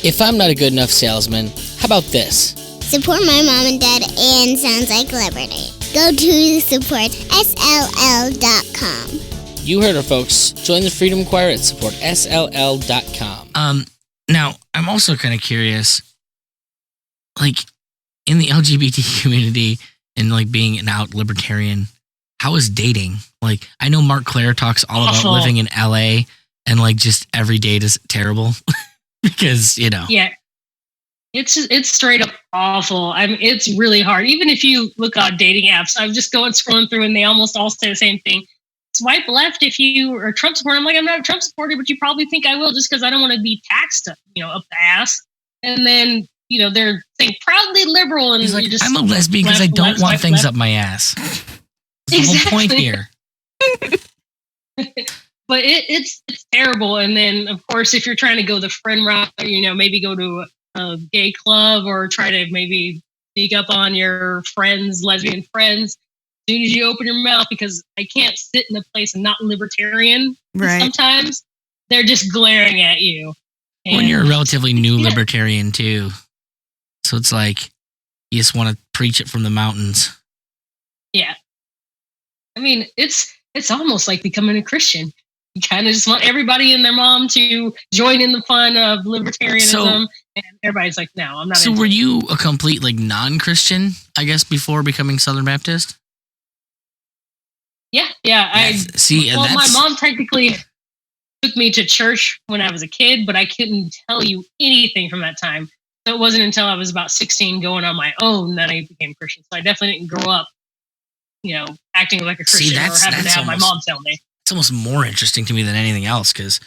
D: If I'm not a good enough salesman, how about this?
E: Support my mom and dad and Sounds Like Liberty. Go to supportsll.com.
D: You heard her, folks. Join the Freedom Choir at supportsll.com.
A: Now, I'm also kind of curious, like, in the LGBT community and, like, being an out libertarian, how is dating? Like, I know Mark Claire talks all about living in LA and, like, just every date is terrible because, you know.
C: Yeah. It's straight up awful. I mean, it's really hard. Even if you look on dating apps, I'm just scrolling through and they almost all say the same thing. Swipe left if you are a Trump supporter. I'm like, I'm not a Trump supporter, but you probably think I will just because I don't want to be taxed, up the ass. And then, they're saying proudly liberal. And
A: he's like,
C: just
A: I'm a lesbian because I don't want things up my ass. That's the whole point here.
C: But it's terrible. And then, of course, if you're trying to go the friend route, maybe go to a gay club or try to maybe sneak up on your friends, lesbian friends, as soon as you open your mouth, because I can't sit in a place and not libertarian.
B: Right.
C: Sometimes they're just glaring at you.
A: When you're a relatively new libertarian too. So it's like, you just want to preach it from the mountains.
C: Yeah. I mean, it's almost like becoming a Christian. You kind of just want everybody and their mom to join in the fun of libertarianism. And everybody's like, no, I'm not.
A: So were you a complete, like, non-Christian, I guess, before becoming Southern Baptist?
C: Yeah. My mom technically took me to church when I was a kid, but I couldn't tell you anything from that time. So it wasn't until I was about 16 going on my own that I became Christian. So I definitely didn't grow up, acting like a Christian or having to have my mom tell me.
A: It's almost more interesting to me than anything else because,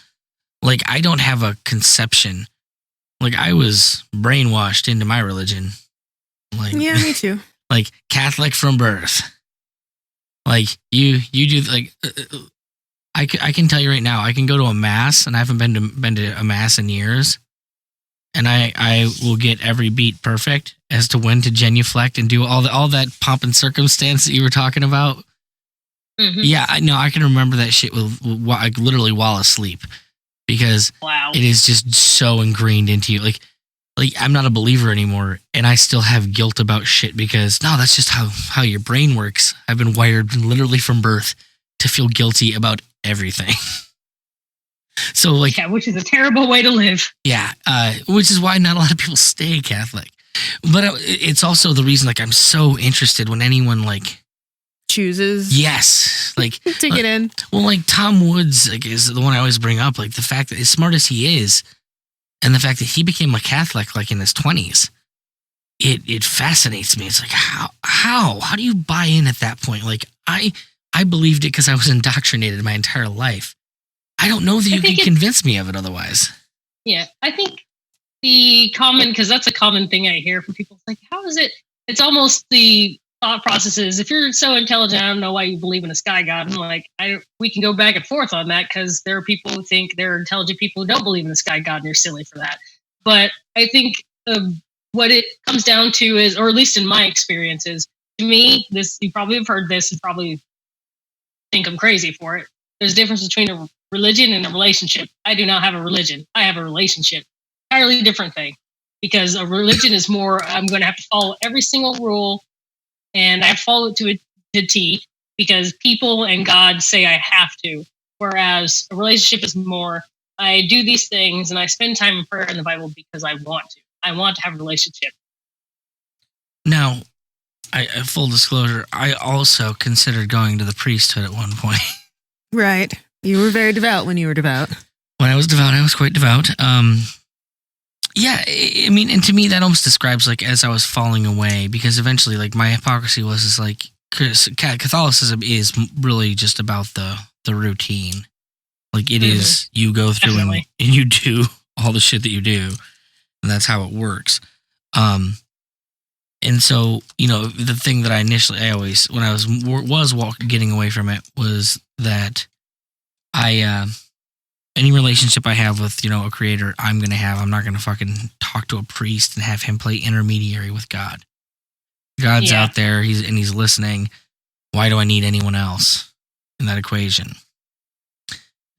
A: like, I don't have a conception. Like, I was brainwashed into my religion. Like,
B: yeah, me too.
A: Like, Catholic from birth. Like, you do, like, I can tell you right now, I can go to a mass, and I haven't been to a mass in years, and I will get every beat perfect as to when to genuflect and do all that pomp and circumstance that you were talking about. Mm-hmm. Yeah, I can remember that shit literally while asleep because it is just so ingrained into you. Like like I'm not a believer anymore, and I still have guilt about shit because no, that's just how your brain works. I've been wired literally from birth to feel guilty about everything. So like,
C: Yeah, which is a terrible way to live.
A: yeah, which is why not a lot of people stay Catholic. But it's also the reason like I'm so interested when anyone like
B: chooses
A: yes, like
B: to get in.
A: Well, like Tom Woods like is the one I always bring up. Like the fact that as smart as he is, and the fact that he became a Catholic like in his 20s, it fascinates me. It's like how do you buy in at that point? Like I believed it because I was indoctrinated my entire life. I don't know that you can convince me of it otherwise.
C: Yeah, I think the common, because that's a common thing I hear from people. It's like, how is it? It's almost the thought process is, if you're so intelligent, I don't know why you believe in a sky god. And like, we can go back and forth on that because there are people who think there are intelligent people who don't believe in the sky god, and you're silly for that. But I think what it comes down to is, or at least in my experiences, to me, this you probably have heard this and probably think I'm crazy for it. There's a difference between a religion and a relationship. I do not have a religion. I have a relationship. Entirely different thing. Because a religion is more, I'm going to have to follow every single rule, and I have to follow it to a T because people and God say I have to. Whereas a relationship is more, I do these things and I spend time in prayer in the Bible because I want to. I want to have a relationship.
A: Now, full disclosure, I also considered going to the priesthood at one point.
B: Right. You were very devout when you were devout.
A: When I was devout, I was quite devout. Yeah, I mean, and to me, that almost describes like as I was falling away, because eventually, like my hypocrisy was like Catholicism is really just about the routine. Like it is, you go through and you do all the shit that you do, and that's how it works. And so, the thing that I always, when I was getting away from it, was that any relationship I have with, a creator, I'm not going to fucking talk to a priest and have him play intermediary with God. God's out there, he's listening. Why do I need anyone else in that equation?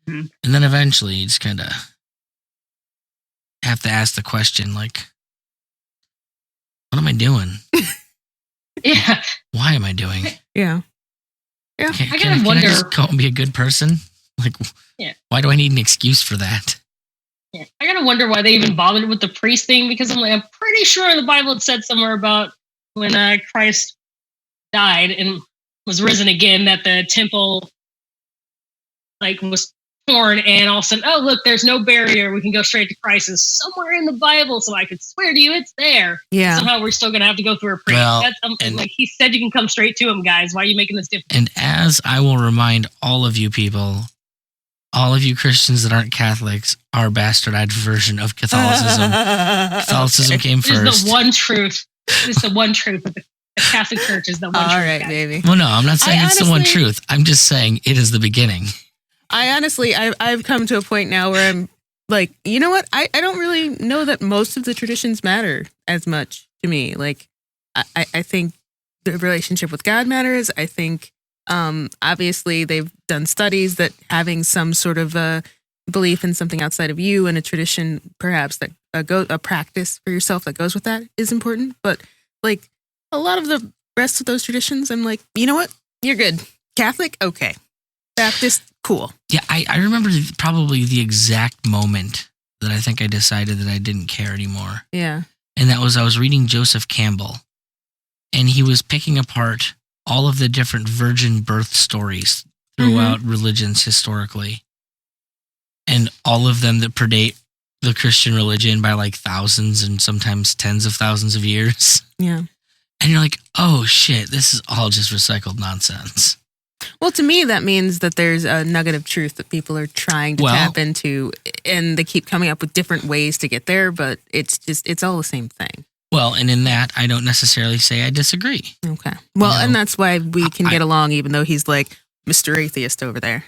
A: Mm-hmm. And then eventually you just kind of have to ask the question, like, what am I doing?
C: Yeah.
A: Why am I doing?
B: Yeah. Yeah.
C: I gotta wonder.
A: Can I just go and be a good person? Like, why do I need an excuse for that?
C: Yeah. I gotta wonder why they even bothered with the priest thing, because I'm pretty sure the Bible it said somewhere about when Christ died and was risen again, that the temple was torn, and all of a sudden, oh look, there's no barrier, we can go straight to Christ. It's somewhere in the Bible, so I could swear to you it's there.
B: Yeah.
C: Somehow we're still gonna have to go through a priest.
A: Well,
C: like he said, you can come straight to him, guys. Why are you making this different?
A: And as I will remind all of you people, all of you Christians that aren't Catholics, are a bastardized version of Catholicism. Catholicism came first.
C: This is the one truth. This is the one truth of the Catholic Church is the one truth.
B: All right, baby.
A: Well, no, I'm not saying it's the one truth. I'm just saying it is the beginning.
B: I've come to a point now where I'm like, you know what? I don't really know that most of the traditions matter as much to me. Like, I think the relationship with God matters. I think, obviously they've done studies that having some sort of a belief in something outside of you and a tradition, perhaps that a practice for yourself that goes with that is important. But like a lot of the rest of those traditions, I'm like, you know what? You're good. Catholic, okay. Baptist, cool.
A: Yeah, I remember probably the exact moment that I think I decided that I didn't care anymore.
B: Yeah.
A: And that was I was reading Joseph Campbell, and he was picking apart all of the different virgin birth stories throughout religions historically, and all of them that predate the Christian religion by like thousands and sometimes tens of thousands of years.
B: Yeah.
A: And you're like, oh shit, this is all just recycled nonsense.
B: Well, to me, that means that there's a nugget of truth that people are trying to tap into, and they keep coming up with different ways to get there, but it's all the same thing.
A: Well, and in that, I don't necessarily say I disagree.
B: Okay. Well, and that's why we can get along, even though he's like Mr. Atheist over there.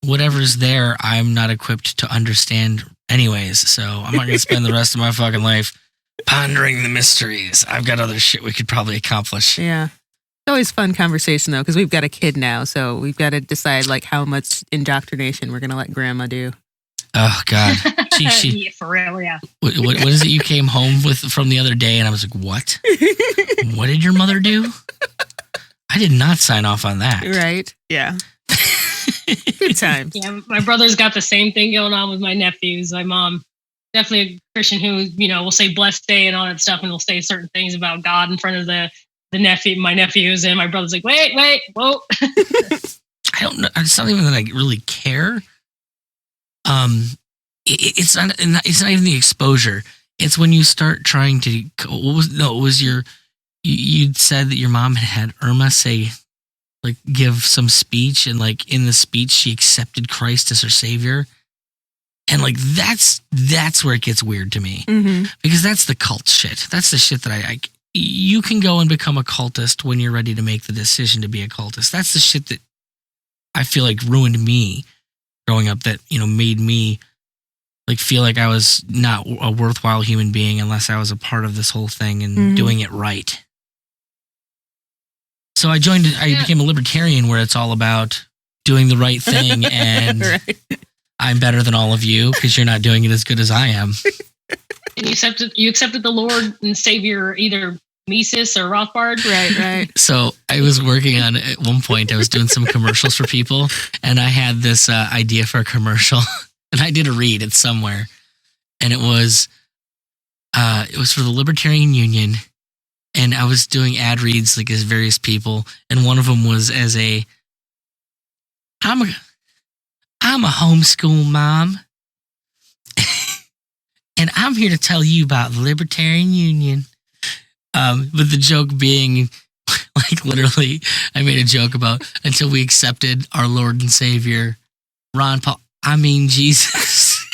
A: Whatever's there, I'm not equipped to understand anyways, so I'm not going to spend the rest of my fucking life pondering the mysteries. I've got other shit we could probably accomplish.
B: Yeah. It's always fun conversation, though, because we've got a kid now, so we've got to decide like how much indoctrination we're going to let Grandma do.
A: Oh God, she
C: Yeah, for real, yeah.
A: what is it you came home with from the other day? And I was like, what? What did your mother do? I did not sign off on that.
B: Right? Yeah. Good times.
C: Yeah, my brother's got the same thing going on with my nephews. My mom, definitely a Christian who, will say blessed day and all that stuff, and will say certain things about God in front of my nephews, and my brother's like, wait, whoa.
A: I don't know. It's not even that I really care. It's not even the exposure. It's when you start trying to. You'd said that your mom had Irma say, like, give some speech, and like in the speech she accepted Christ as her savior, and like that's where it gets weird to me, because that's the cult shit. That's the shit that you can go and become a cultist when you're ready to make the decision to be a cultist. That's the shit that I feel like ruined me growing up, that made me like feel like I was not a worthwhile human being unless I was a part of this whole thing and doing it right. So I became a libertarian, where it's all about doing the right thing, and
B: Right.
A: I'm better than all of you because you're not doing it as good as I am.
C: And you accepted the Lord and Savior, either Mises or Rothbard.
B: Right.
A: So I was working on, at one point, I was doing some commercials for people, and I had this idea for a commercial, and I did a read it somewhere, and it was for the Libertarian Union, and I was doing ad reads like as various people, and one of them was as I'm a homeschool mom, and I'm here to tell you about the Libertarian Union. But the joke being, like, literally, I made a joke about until we accepted our Lord and Savior, Jesus.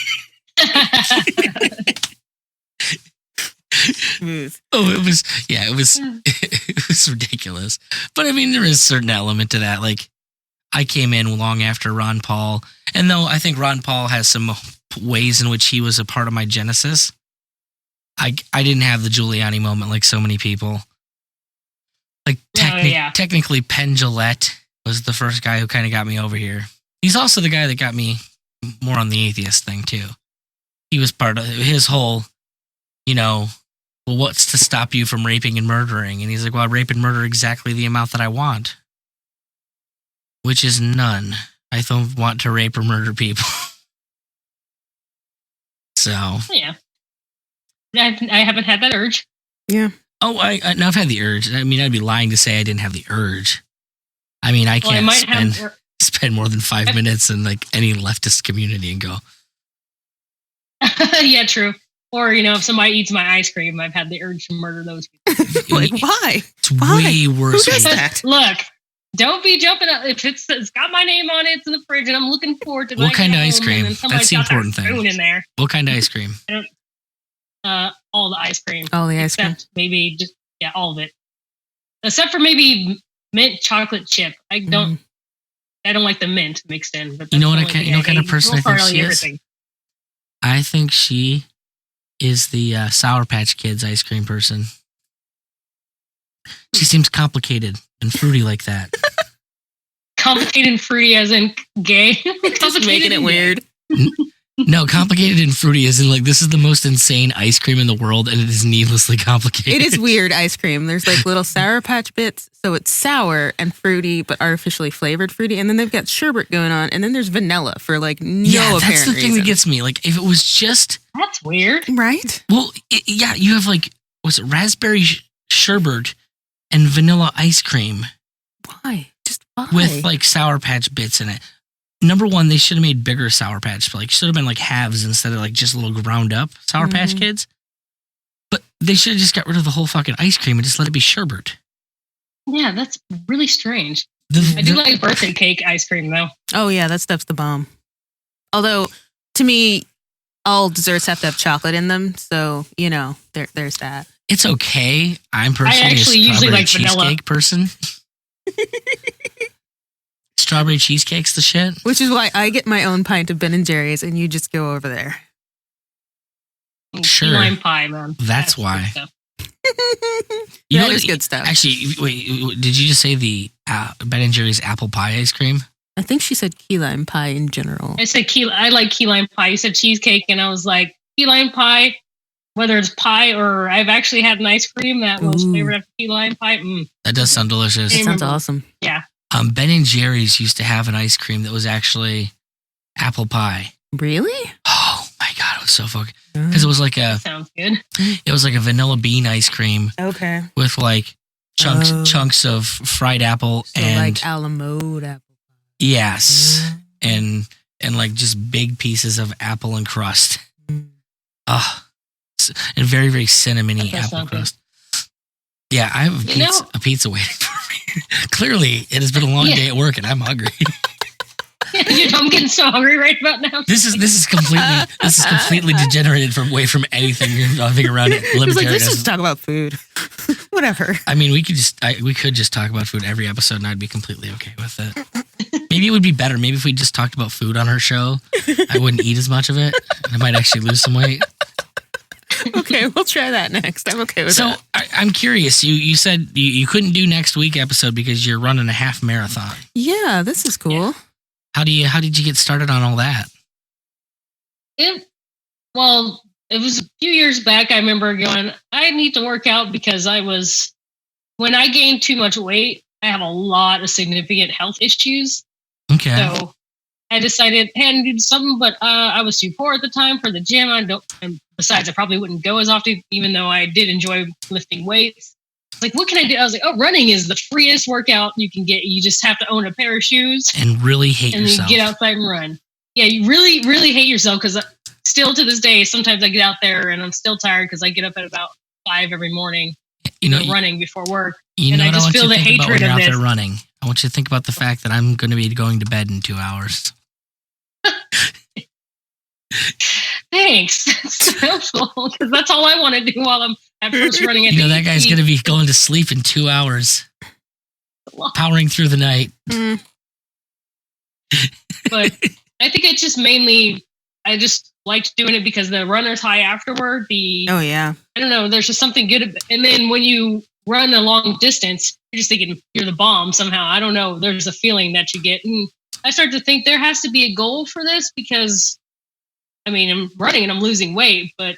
B: Smooth.
A: It was ridiculous. But I mean, there is a certain element to that. Like, I came in long after Ron Paul, and though I think Ron Paul has some ways in which he was a part of my genesis, I didn't have the Giuliani moment like so many people. Like, technically, Penn Jillette was the first guy who kind of got me over here. He's also the guy that got me more on the atheist thing, too. He was part of his whole, well, what's to stop you from raping and murdering? And he's like, well, I rape and murder exactly the amount that I want, which is none. I don't want to rape or murder people. So.
C: Yeah. I haven't had that urge.
B: Yeah.
A: Oh, I've had the urge. I mean, I'd be lying to say I didn't have the urge. I mean, I can't spend more than 5 minutes in like any leftist community and go.
C: Yeah, true. Or, if somebody eats my ice cream, I've had the urge to murder those people.
B: Like, why?
A: It's way worse.
B: Who does that?
C: Look, don't be jumping up. If it's got my name on it, it's in the fridge, and I'm looking forward to
A: what kind of ice cream? That's the important thing.
C: In there.
A: What kind of ice cream?
C: All the ice cream.
B: All the ice cream.
C: Maybe just all of it, except for maybe mint chocolate chip. I don't like the mint mixed in. But
A: what kind of person I think she is? I think she is the Sour Patch Kids ice cream person. She seems complicated and fruity like that.
C: Complicated and fruity, as in gay.
B: Just making it weird.
A: No, complicated and fruity as in like this is the most insane ice cream in the world, and it is needlessly complicated.
B: It is weird ice cream. There's like little Sour Patch Bits, so it's sour and fruity, but artificially flavored fruity, and then they've got sherbet going on, and then there's vanilla for like no apparent
A: that's the thing
B: reason.
A: that gets me. Like if it was just
C: that's weird,
B: right?
A: Well, you have like was it raspberry sherbet and vanilla ice cream?
B: Why? Just why?
A: With like Sour Patch Bits in it. Number one, they should have made bigger Sour Patch. Like, should have been like halves instead of like just little ground up Sour Patch Kids. But they should have just got rid of the whole fucking ice cream and just let it be sherbet.
C: Yeah, that's really strange. I do like birthday cake ice cream though.
B: Oh yeah, that stuff's the bomb. Although, to me, all desserts have to have chocolate in them, so there's that.
A: It's okay. I'm personally a strawberry cheesecake person. Strawberry cheesecake's the shit.
B: Which is why I get my own pint of Ben & Jerry's and you just go over there.
A: Sure.
C: Lime pie, man.
A: That's why.
B: That is good stuff.
A: Actually, wait, did you just say the Ben & Jerry's apple pie ice cream?
B: I think she said key lime pie in general.
C: I said I like key lime pie. You said cheesecake, and I was like, key lime pie, whether it's pie or I've actually had an ice cream that was flavored after key lime pie.
A: That does sound delicious.
B: That sounds awesome.
C: Yeah.
A: Ben and Jerry's used to have an ice cream that was actually apple pie.
B: Really?
A: Oh my God, it was so fucking, because it was like
C: Sounds good.
A: it was like a vanilla bean ice cream
B: Okay.
A: with like chunks of fried apple
B: So
A: and
B: like a la mode apple pie.
A: yes, and like just big pieces of apple and crust. And very, very cinnamony
C: That does
A: apple
C: sound good.
A: crust. Yeah, I have a pizza waiting for me. Clearly, it has been a long day at work, and I'm hungry.
C: I'm getting so hungry right about now.
A: This is completely degenerated away from anything revolving around
B: He's like, let's
A: libertarianism.
B: just talk about food. Whatever.
A: I mean, we could just talk about food every episode, and I'd be completely okay with it. Maybe it would be better. Maybe if we just talked about food on our show, I wouldn't eat as much of it, and I might actually lose some weight.
B: Okay, we'll try that next. I'm okay with that.
A: So I'm curious. You said you couldn't do next week episode because you're running a half marathon.
B: Yeah, this is cool.
C: Yeah.
A: How did you get started on all that?
C: It was a few years back. I remember going, I need to work out because when I gained too much weight, I have a lot of significant health issues.
A: Okay.
C: So I decided, hey, I need to do something, but I was too poor at the time for the gym. And besides, I probably wouldn't go as often, even though I did enjoy lifting weights. Like, what can I do? I was like, running is the freest workout you can get. You just have to own a pair of shoes
A: And really hate
C: and
A: yourself.
C: you get outside and run. Yeah, you really, really hate yourself because still to this day, sometimes I get out there and I'm still tired because I get up at about 5 every morning, running before work.
A: You
C: and
A: know
C: I
A: what
C: just
A: I want
C: feel
A: you
C: the
A: to think about when
C: hatred
A: you're
C: of
A: out
C: this.
A: there running? I want you to think about the fact that I'm going to be going to bed in 2 hours.
C: Thanks. That's helpful because that's all I want to do while I'm at first running.
A: You know that guy's going to be going to sleep in 2 hours, powering through the night.
C: But I think it's just mainly I just liked doing it because the runner's high afterward.
B: Oh yeah.
C: I don't know. There's just something good. And then when you run a long distance, you're just thinking you're the bomb somehow. I don't know. There's a feeling that you get. And I started to think there has to be a goal for this because, I mean, I'm running and I'm losing weight, but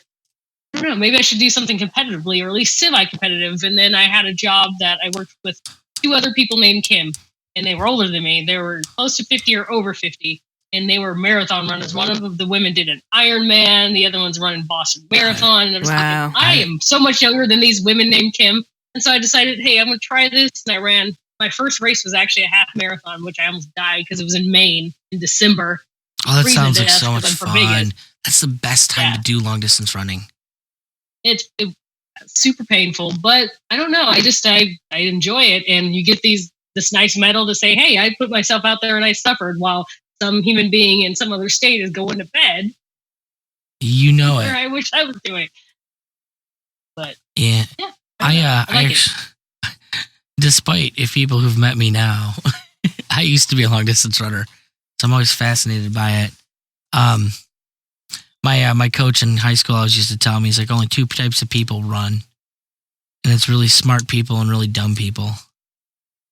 C: I don't know. Maybe I should do something competitively or at least semi-competitive. And then I had a job that I worked with 2 other people named Kim, and they were older than me. They were close to 50 or over 50. And they were marathon runners. One of the women did an Ironman. The other one's running Boston Marathon. And I was thinking, I am so much younger than these women named Kim. And so I decided, hey, I'm going to try this. And I ran. My first race was actually a half marathon, which I almost died because it was in Maine in December.
A: Oh, that
C: Freezing
A: sounds
C: to
A: like
C: death
A: so much
C: 'cause I'm from
A: fun.
C: Vegas.
A: That's the best time to do long distance running.
C: It's super painful, but I don't know. I enjoy it. And you get this nice medal to say, hey, I put myself out there and I suffered while some human being in some other state is going to bed.
A: You know it.
C: I wish I was doing. But
A: yeah. I
C: like
A: actually, despite if people who've met me now, I used to be a long distance runner, so I'm always fascinated by it. My coach in high school always used to tell me, he's like, only 2 types of people run, and it's really smart people and really dumb people.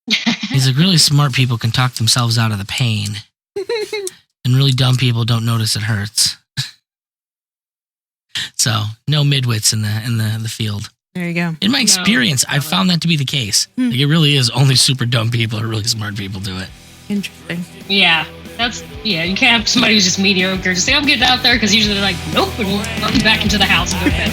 A: He's like, really smart people can talk themselves out of the pain, and really dumb people don't notice it hurts. So no midwits in the field.
B: There you go.
A: In my experience, I've found that to be the case. Like, it really is only super dumb people or really smart people do it.
B: Interesting.
C: Yeah, you can't have somebody who's just mediocre. Just say, I'm getting out there, because usually they're like, nope, and we'll run back into the house and go to bed.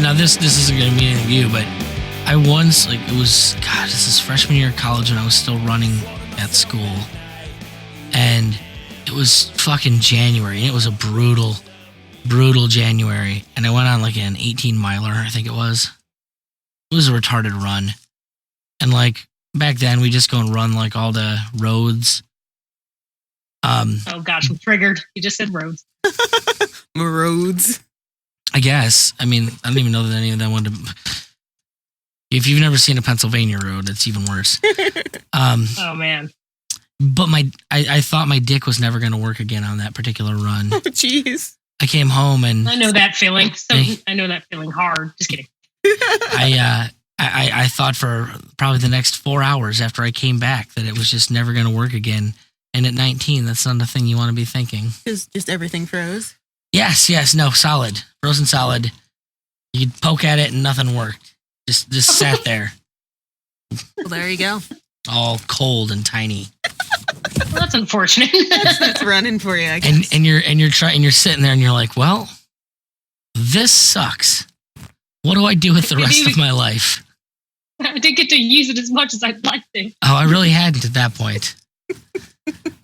C: Now this isn't going to mean anything to you, but
A: I once, like, it was, God, this is freshman year of college when I was still running at school. And it was fucking January. And it was a brutal January. And I went on like an 18-miler, I think it was. It was a retarded run. And like, back then, we just go and run like all the roads.
C: Oh gosh, I'm triggered. You just said roads.
B: Roads.
A: I guess. I mean, I don't even know that any of them would. If you've never seen a Pennsylvania road, it's even worse.
C: Oh man.
A: But I thought my dick was never going to work again on that particular run.
B: Oh, jeez.
A: I came home and
C: I know that feeling. I know that feeling hard. Just kidding.
A: I thought for probably the next 4 hours after I came back that it was just never going to work again. And at 19, that's not a thing you want to be thinking.
B: Just everything froze.
A: Yes, no, solid, frozen solid. You could poke at it and nothing worked. Just sat there,
B: Well, there you go.
A: all cold and tiny.
C: Well, that's unfortunate.
B: That's running for you, I guess.
A: And you're sitting there and you're like, well, this sucks. What do I do with the rest of my life?
C: I didn't get to use it as much as I'd like to.
A: Oh, I really hadn't at that point.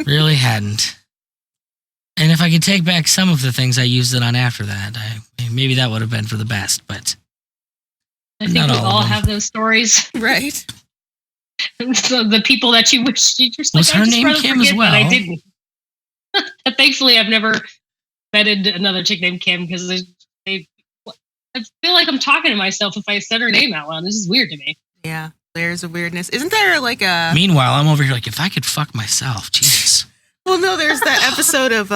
A: Really hadn't. And if I could take back some of the things I used it on after that, maybe that would have been for the best, but
C: I think
A: not
C: we
A: all of
C: all
A: them.
C: have those stories.
B: Right.
C: So the people that you wish you just
A: Was
C: I
A: her
C: just
A: name
C: rather
A: Kim as
C: forget that I
A: well?
C: didn't. But thankfully, I've never vetted another chick named Kim because I feel like I'm talking to myself if I said her name out loud. This is weird to me.
B: Yeah. There's a weirdness. Isn't there like a...
A: Meanwhile, I'm over here like, if I could fuck myself, Jesus.
B: Well, no, there's that episode of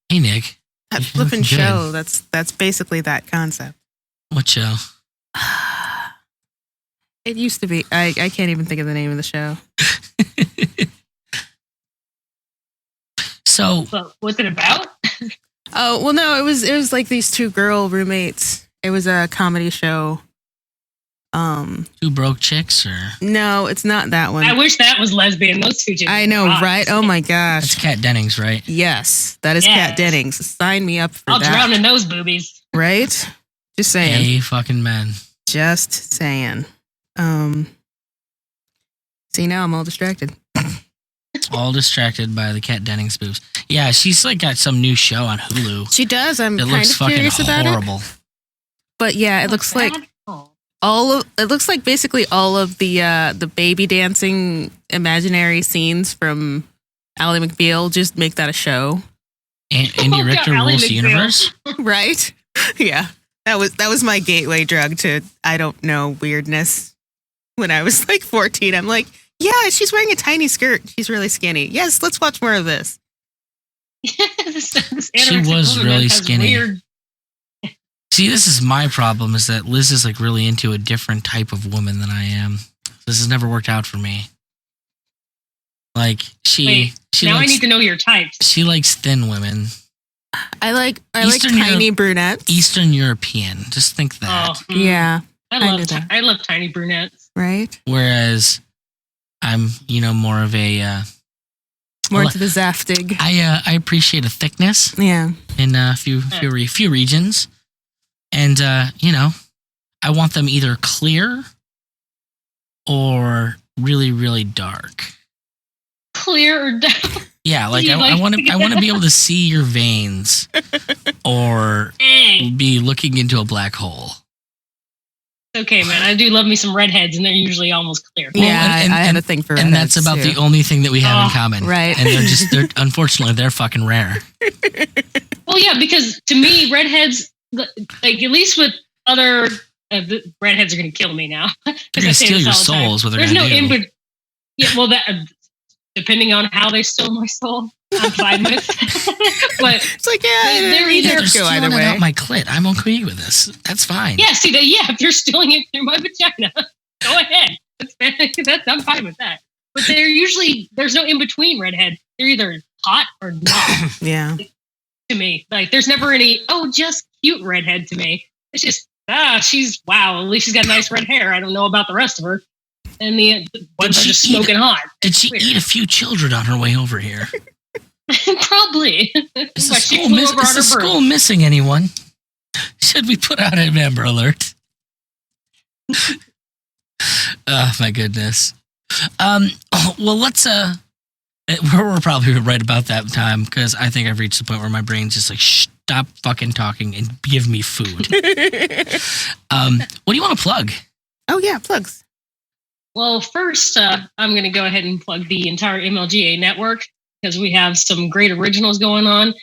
A: Hey, Nick.
B: that
A: You're
B: flippin'
A: looking good.
B: show. That's basically that concept.
A: What show?
B: It used to be. I can't even think of the name of the show.
A: So,
C: But what's it about?
B: Oh well, no, it was like these two girl roommates. It was a comedy show.
A: two broke chicks, or
B: No, it's not that one.
C: I wish that was lesbian. Those two chicks.
B: I know,
C: are hot.
B: right? Oh my
A: that's
B: gosh.
A: Kat Dennings, right?
B: Yes, that is Kat
C: Yes.
B: Dennings. Sign me up for
C: I'll
B: that.
C: drown in those boobies.
B: Right? Just saying.
A: Hey, fucking men.
B: Just saying. See, now I'm all distracted.
A: All distracted by the Kat Dennings boobs. Yeah, she's like got some new show on Hulu.
B: She does. I'm
A: It
B: kind
A: looks
B: of
A: fucking
B: curious about it.
A: horrible.
B: But yeah, it looks like it looks like basically all of the baby dancing imaginary scenes from Ally McBeal. Just make that a show,
A: Andy
C: Oh,
A: Richter
C: yeah, Ally
A: rules the
C: McBeal.
A: universe.
B: right? Yeah, that was my gateway drug to I don't know weirdness. When I was like 14, I'm like, yeah, she's wearing a tiny skirt. She's really skinny. Yes, let's watch more of this.
C: This
A: She
C: anorexic
A: was
C: woman
A: really
C: has
A: skinny.
C: Weird,
A: See, this is my problem, is that Liz is like really into a different type of woman than I am. This has never worked out for me. Like she
C: now
A: likes,
C: I need to know your types.
A: she likes thin women.
B: I like
A: Eastern
B: tiny
A: Europe-
B: brunettes.
A: Eastern European. Just think that.
C: Oh,
B: Yeah,
C: I love tiny brunettes.
B: right.
A: Whereas I'm, more of a
B: More
A: Well,
B: into the Zaftig.
A: I appreciate a thickness
B: Yeah.
A: in a few regions. And I want them either clear or really, really dark.
C: Clear or dark.
A: Yeah, like
C: You
A: I
C: like-
A: want to be able to see your veins or
C: Dang.
A: be looking into a black hole.
C: Okay, man. I do love me some redheads, and they're usually almost clear.
A: Well,
B: Yeah,
A: and-
B: I have
A: and-
B: a thing for
A: And that's
B: redheads,
A: about
B: too.
A: the only thing that we have in
C: Oh,
A: common.
B: right.
A: And they're unfortunately they're fucking rare.
C: Well, yeah, because to me, redheads, like at least with other the redheads are going to kill me now.
A: They're gonna steal your soul is what they're
C: There's
A: gonna
C: no
A: do.
C: Yeah, well, that depending on how they stole my soul, I'm fine with. But
B: It's like, yeah,
C: They're
B: you
C: either-
A: They're
B: go
A: stealing
B: either
A: it
B: way.
A: out my clit. I'm okay with this. That's fine.
C: yeah, see, if you're stealing it through my vagina, go ahead. I'm fine with that. But there's no in between redhead. They're either hot or not.
B: Yeah.
C: To me, like there's never any just cute redhead to me. It's just at least she's got nice red hair. I don't know about the rest of her. And the ones are
A: she
C: just
A: eat
C: smoking hot.
A: Did she
C: Weird.
A: eat a few children on her way over here?
C: Probably.
A: Is the
C: But she
A: school,
C: flew over on
A: is the
C: her bird.
A: school missing anyone? Should we put out an Amber Alert? Oh my goodness. Well, let's we're probably right about that time because I think I've reached the point where my brain's just like, stop fucking talking and give me food. What do you want to plug?
B: Oh yeah, plugs.
C: Well, first, I'm going to go ahead and plug the entire MLGA network because we have some great originals going on,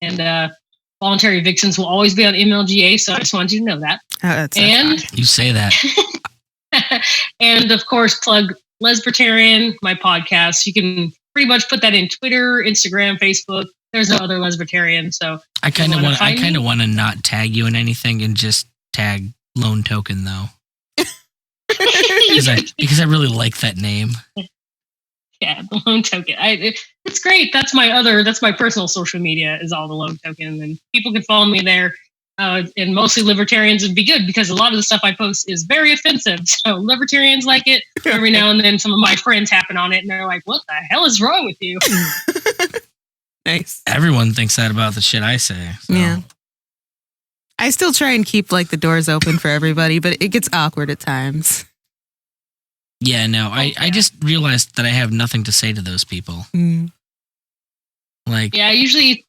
C: and Voluntary Vixens will always be on MLGA. So I just wanted you to know that.
B: Oh, that's
C: And
A: You say that.
C: and of course, plug Lesbertarian, my podcast. You can pretty much put that in Twitter, Instagram, Facebook. There's no other Lesbertarian, so
A: I kind of
C: wanna
A: want to not tag you in anything and just tag Lone Token though, because I really like that name.
C: Yeah, the Lone Token. It's great. That's my personal social media is all the Lone Token, and people can follow me there. And mostly libertarians would be good because a lot of the stuff I post is very offensive. So libertarians like it. Every now and then some of my friends happen on it and they're like, what the hell is wrong with you?
B: nice.
A: Everyone thinks that about the shit I say. So.
B: Yeah. I still try and keep like the doors open for everybody, but it gets awkward at times.
A: Yeah, no, I just realized that I have nothing to say to those people.
B: Mm.
A: Like,
C: Yeah, I usually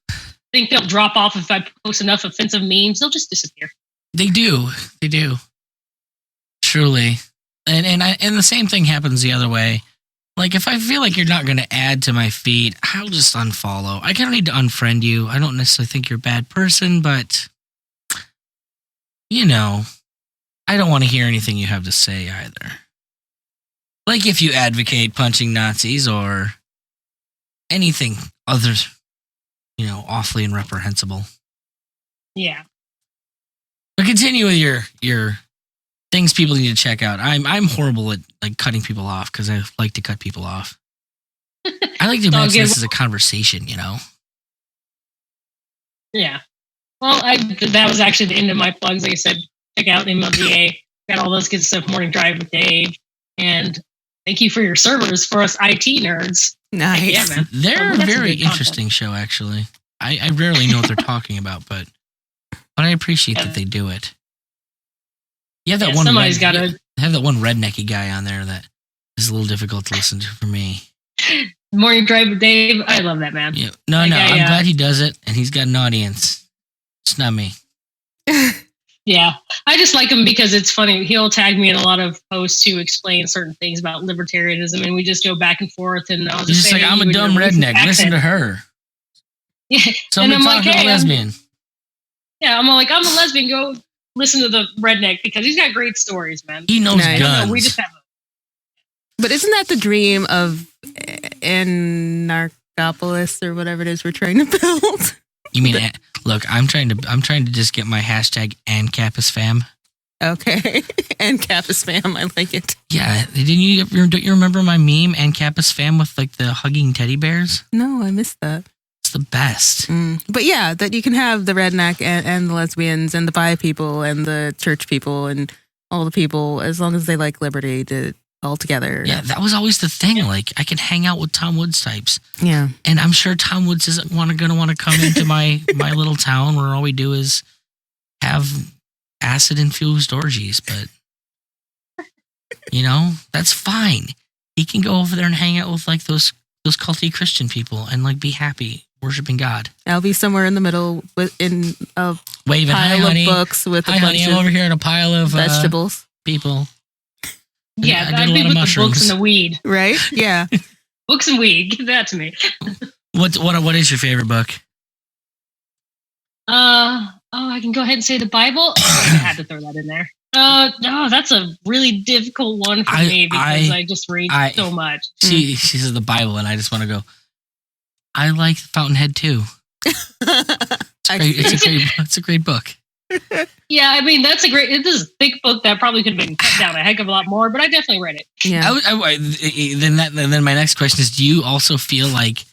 C: think they'll drop off if I post enough offensive memes. They'll just disappear.
A: they do. Truly. And the same thing happens the other way. Like, if I feel like you're not going to add to my feed, I'll just unfollow. I kind of need to unfriend you. I don't necessarily think you're a bad person, but, you know, I don't want to hear anything you have to say either. Like if you advocate punching Nazis or anything other, you know, awfully and reprehensible.
C: Yeah.
A: But continue with your things people need to check out. I'm horrible at like cutting people off because I like to cut people off. I like to imagine this as a conversation, you know.
C: Yeah. Well, that was actually the end of my plugs. Like I said, check out MLGA. Got all those good stuff. Morning Drive with Dave. And thank you for your servers for us IT nerds.
B: Nice.
C: Yeah, man.
A: They're a
C: That's
A: very
C: good content.
A: interesting show, actually. I rarely know what they're talking about, but I appreciate that they do it. You have that one.
C: Somebody's got to
A: have that one rednecky guy on there that is a little difficult to listen to for me.
C: Morning Drive with Dave. I love that man.
A: Yeah, no,
C: That guy,
A: I'm glad he does it, and he's got an audience. It's not me.
C: Yeah, I just like him because it's funny. He'll tag me in a lot of posts to explain certain things about libertarianism, and we just go back and forth. And I'll
A: He's
C: just
A: just
C: say,
A: like, I'm
C: "You
A: a
C: and your
A: dumb
C: racist
A: redneck. Listen
C: accent."
A: to her.
C: Yeah,
A: Somebody
C: I'm like,
A: talking to
C: "Hey,
A: a lesbian.
C: I'm like, I'm a lesbian. Go listen to the redneck because he's got great stories, man.
A: He knows
B: Nice.
A: guns.
C: We just have
B: But isn't that the dream of Anarchopolis or whatever it is we're trying to build?
A: You mean, look, I'm trying to just get my hashtag #AnCampusFam.
B: Okay. And Kappa spam, I like it.
A: Yeah, don't you remember my meme #AnCampusFam with like the hugging teddy bears?
B: No, I missed that.
A: It's the best.
B: But yeah, that you can have the redneck and the lesbians and the bi people and the church people and all the people as long as they like liberty to all together.
A: Yeah, that was always the thing. Like, I could hang out with Tom Woods types,
B: Yeah.
A: and I'm sure Tom Woods isn't gonna want to come into my little town where all we do is have acid infused orgies. But you know, that's fine. He can go over there and hang out with like those culty Christian people and like be happy worshiping God.
B: I'll be somewhere in the middle in a
A: Waving, hi,
B: pile
A: honey.
B: of books with a
A: Hi,
B: bunch
A: honey. I'm
B: of
A: over here in a pile of
B: vegetables.
A: people.
C: yeah.
A: I did a
C: I'd
A: lot
C: be
A: of
C: with
A: mushrooms.
C: the books and the weed.
B: Right? Yeah.
C: Books and weed. Give that to me.
A: What is your favorite book?
C: I can go ahead and say the Bible. I had to throw that in there. No, that's a really difficult one for me because I just read so much.
A: She says the Bible, and I just want to go. I like Fountainhead too. It's a great book.
C: Yeah, I mean it is a thick book that probably could have been cut down a heck of a lot more, but I definitely read it.
B: Yeah.
A: Then my next question is: do you also feel like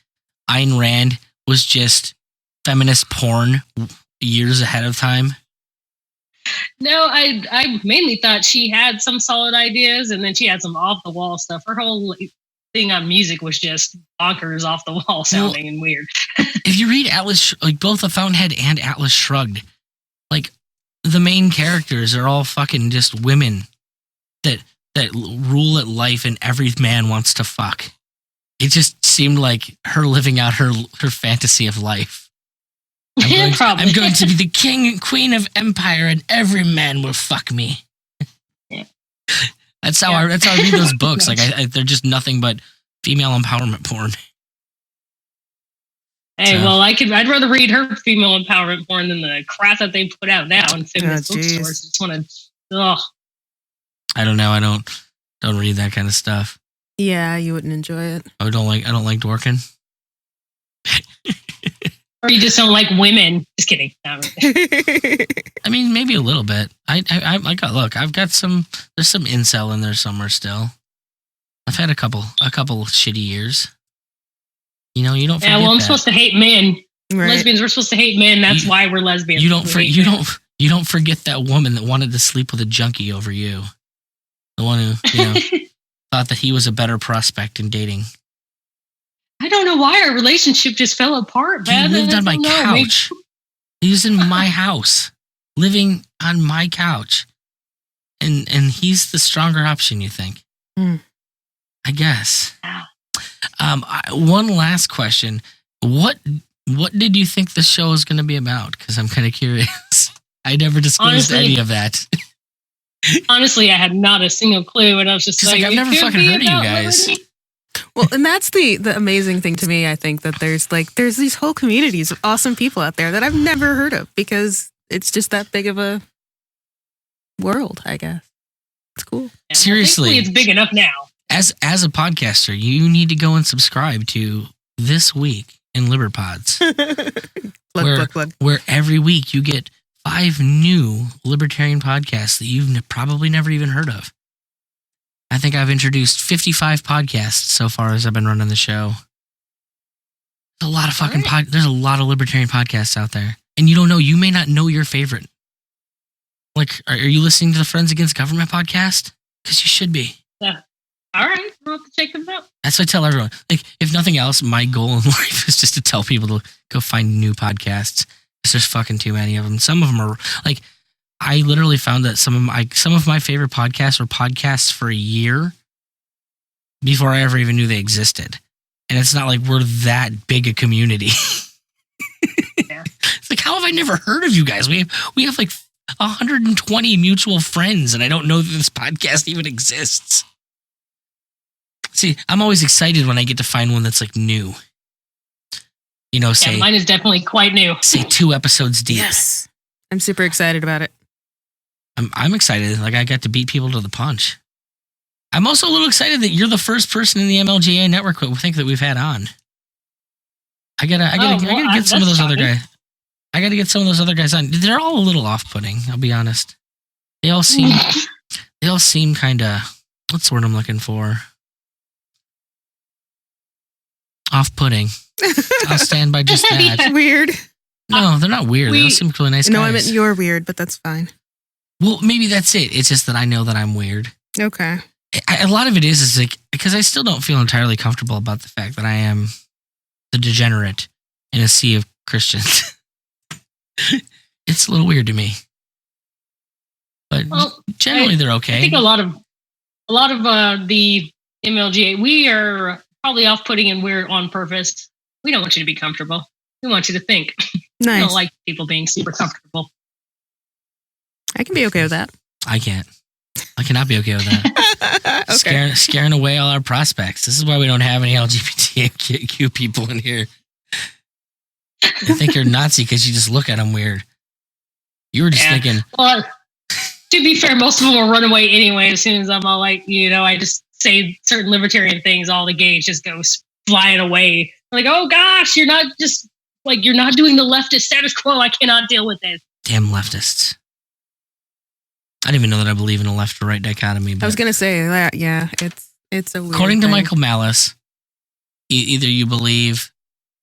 A: Ayn Rand was just feminist porn years ahead of time?
C: No, I mainly thought she had some solid ideas, and then she had some off the wall stuff. Her whole thing on music was just bonkers, off the wall sounding and weird.
A: If you read Atlas, like both the Fountainhead and Atlas Shrugged, like the main characters are all fucking just women that that rule at life and every man wants to fuck. It just seemed like her living out her fantasy of life. I'm going to be the king and queen of empire, and every man will fuck me.
C: Yeah.
A: That's how I read those books. Like they're just nothing but female empowerment porn.
C: Hey, well, I'd rather read her female empowerment porn than the crap that they put out now in feminist bookstores. Just want to,
A: I don't know. I don't read that kind of stuff.
B: Yeah, you wouldn't enjoy it.
A: I don't like dorking.
C: Or you just don't like women. Just kidding.
A: I mean, maybe a little bit. I've got some. There's some incel in there somewhere still. I've had a couple shitty years. You know, you don't.
C: Yeah, well, I'm supposed to hate men.
B: Right.
C: Lesbians, we're supposed to hate men. That's why we're lesbians.
A: You don't forget that woman that wanted to sleep with a junkie over you. The one who thought that he was a better prospect in dating.
C: I don't know why our relationship just fell apart, man.
A: He lived on my couch. He was in my house, living on my couch, and he's the stronger option. You think? I guess. One last question: What did you think the show was going to be about? Because I'm kind of curious. I never disclosed any of that.
C: Honestly, I had not a single clue, and I was just like,
A: I've never fucking heard of you guys.
C: Liberty.
B: Well, and that's the amazing thing to me. I think that there's these whole communities of awesome people out there that I've never heard of because it's just that big of a world. I guess it's cool.
C: Yeah,
A: Seriously,
C: it's big enough now.
A: As a podcaster, you need to go and subscribe to This Week in Liberpods,
B: Plug.
A: where every week you get 5 new libertarian podcasts that you've probably never even heard of. I think I've introduced 55 podcasts so far as I've been running the show. There's a lot of there's a lot of libertarian podcasts out there. And you may not know your favorite. Like, are you listening to the Friends Against Government podcast? Because you should be.
C: Yeah. All right, I'll have to check them out.
A: That's what I tell everyone. Like, if nothing else, my goal in life is just to tell people to go find new podcasts. Because there's fucking too many of them. Some of them are like, I literally found that some of my favorite podcasts were podcasts for a year before I ever even knew they existed. And it's not like we're that big a community.
C: Yeah.
A: It's like, how have I never heard of you guys? We have like 120 mutual friends, and I don't know that this podcast even exists. See, I'm always excited when I get to find one that's like new. Say
C: mine is definitely quite new.
A: Say 2 episodes deep.
B: Yes, I'm super excited about it.
A: I'm excited. Like, I got to beat people to the punch. I'm also a little excited that you're the first person in the MLGA network we think that we've had on. I gotta get some of those other guys. I gotta get some of those other guys on. They're all a little off-putting. I'll be honest. They all seem kind of, what's the word I'm looking for? Off-putting. I'll stand by just that.
B: Weird.
A: No, they're not weird. They all seem really nice guys.
B: No, I meant you're weird, but that's fine.
A: Well, maybe that's it. It's just that I know that I'm weird.
B: Okay.
A: A lot of it is like, because I still don't feel entirely comfortable about the fact that I am the degenerate in a sea of Christians. It's a little weird to me. But generally they're okay.
C: I think a lot of the MLGA, we are probably off-putting and we're on purpose. We don't want you to be comfortable. We want you to think.
B: Nice.
C: We don't like people being super comfortable.
B: I can be okay with that.
A: I can't. I cannot be okay with that.
B: Okay.
A: Scaring away all our prospects. This is why we don't have any LGBTQ people in here. They think you're Nazi because you just look at them weird. You were just thinking.
C: Well, to be fair, most of them will run away anyway. As soon as I'm all like, I just say certain libertarian things, all the gays just go flying away. Like, oh gosh, you're not doing the leftist status quo. I cannot deal with this.
A: Damn leftists. I didn't even know that I believe in a left or right dichotomy. But
B: I was going to say that, yeah, it's a weird
A: according to
B: thing.
A: Michael Malice, either you believe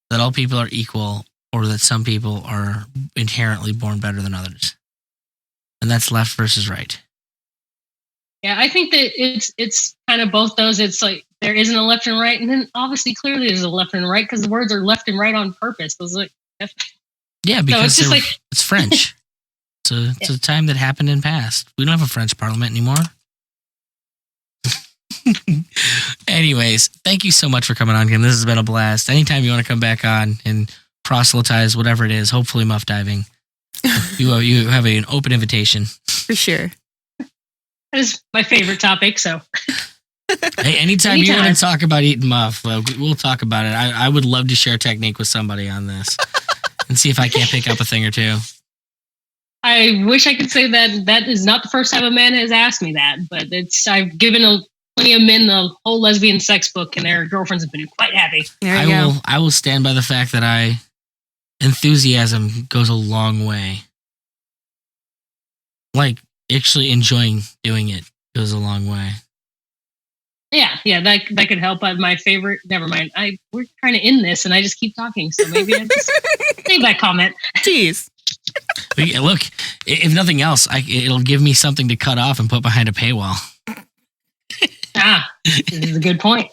A: that all people are equal or that some people are inherently born better than others. And that's left versus right.
C: Yeah, I think that it's kind of both those. It's like there isn't a left and right, and then obviously clearly there's a left and right because the words are left and right on purpose.
A: Yeah, because
C: so
A: it's French. It's a time that happened in past. We don't have a French parliament anymore. Anyways, thank you so much for coming on, Kim. This has been a blast. Anytime you want to come back on and proselytize whatever it is, hopefully muff diving, you have an open invitation.
B: For sure.
C: That is my favorite topic, so.
A: Hey, anytime you want to talk about eating muff, we'll talk about it. I would love to share a technique with somebody on this and see if I can't pick up a thing or two.
C: I wish I could say that is not the first time a man has asked me that, but I've given plenty of men the whole lesbian sex book, and their girlfriends have been quite happy.
B: There you go.
A: I will stand by the fact that enthusiasm goes a long way. Like actually enjoying doing it goes a long way.
C: Yeah, that could help. My favorite. Never mind. We're trying to end this, and I just keep talking, so maybe I just save that comment.
B: Jeez.
A: Look, if nothing else, it'll give me something to cut off and put behind a paywall.
C: This is a good point.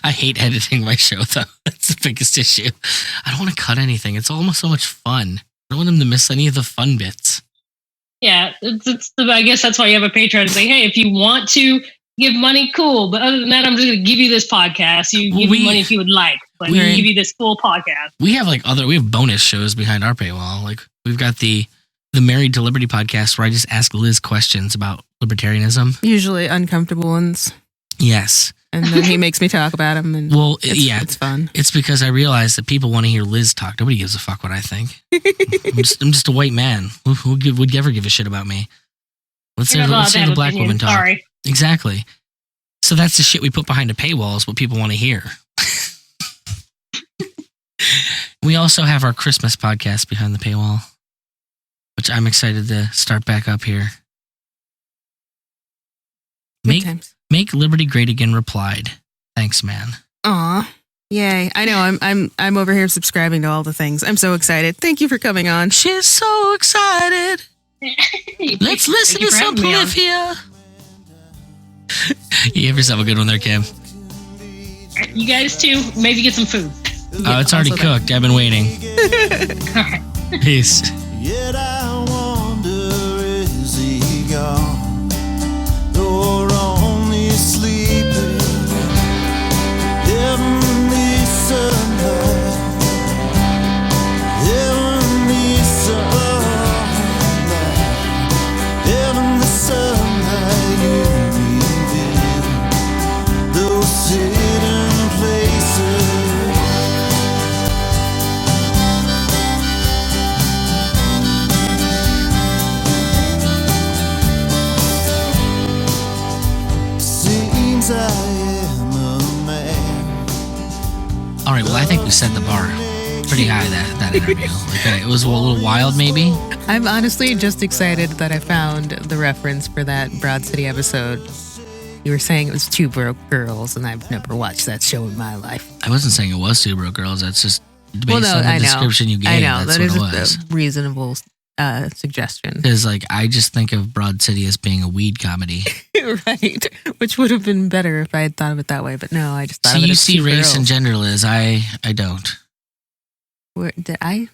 A: I hate editing my show, though. That's the biggest issue. I don't want to cut anything. It's almost so much fun. I don't want them to miss any of the fun bits.
C: Yeah, I guess that's why you have a Patreon to say, hey, if you want to give money, cool. But other than that, I'm just going to give you this podcast. You give me money if you would like, but we give you this full podcast.
A: We have we have bonus shows behind our paywall. Like we've got the Married to Liberty podcast where I just ask Liz questions about libertarianism.
B: Usually uncomfortable ones.
A: Yes.
B: And then he makes me talk about them. And it's fun.
A: It's because I realize that people want to hear Liz talk. Nobody gives a fuck what I think. I'm just a white man. Who would ever give a shit about me? Let's hear the black woman talk.
C: Sorry.
A: Exactly. So that's the shit we put behind a paywall is what people want to hear. We also have our Christmas podcast behind the paywall, which I'm excited to start back up here. Make Liberty Great Again replied. Thanks, man.
B: Aw. Yay. I know I'm over here subscribing to all the things. I'm so excited. Thank you for coming on.
A: She's so excited. Let's listen to some Polyphia. You have yourself a good one there, Kim.
C: You guys too. Maybe get some food.
A: Oh, it's already cooked. I've been waiting.
C: All right.
A: Peace.
F: Yet I wonder, is he gone or only sleeping? Heavenly sunlight, heavenly sunlight, heavenly sunlight, you reveal those hidden places. I am a man.
A: All right, well, I think we set the bar pretty high that interview. Okay, it was a little wild, maybe.
B: I'm honestly just excited that I found the reference for that Broad City episode. You were saying it was Two Broke Girls, and I've never watched that show in my life.
A: I wasn't saying it was Two Broke Girls. That's just based on the description you gave.
B: I know.
A: That's
B: that is
A: what it was.
B: a reasonable suggestion.
A: Because, I just think of Broad City as being a weed comedy.
B: Right. Which would have been better if I had thought of it that way, but no, I just thought
A: So
B: of it
A: you
B: as
A: see
B: two
A: race
B: girls.
A: and gender, Liz. I don't.
B: Where did I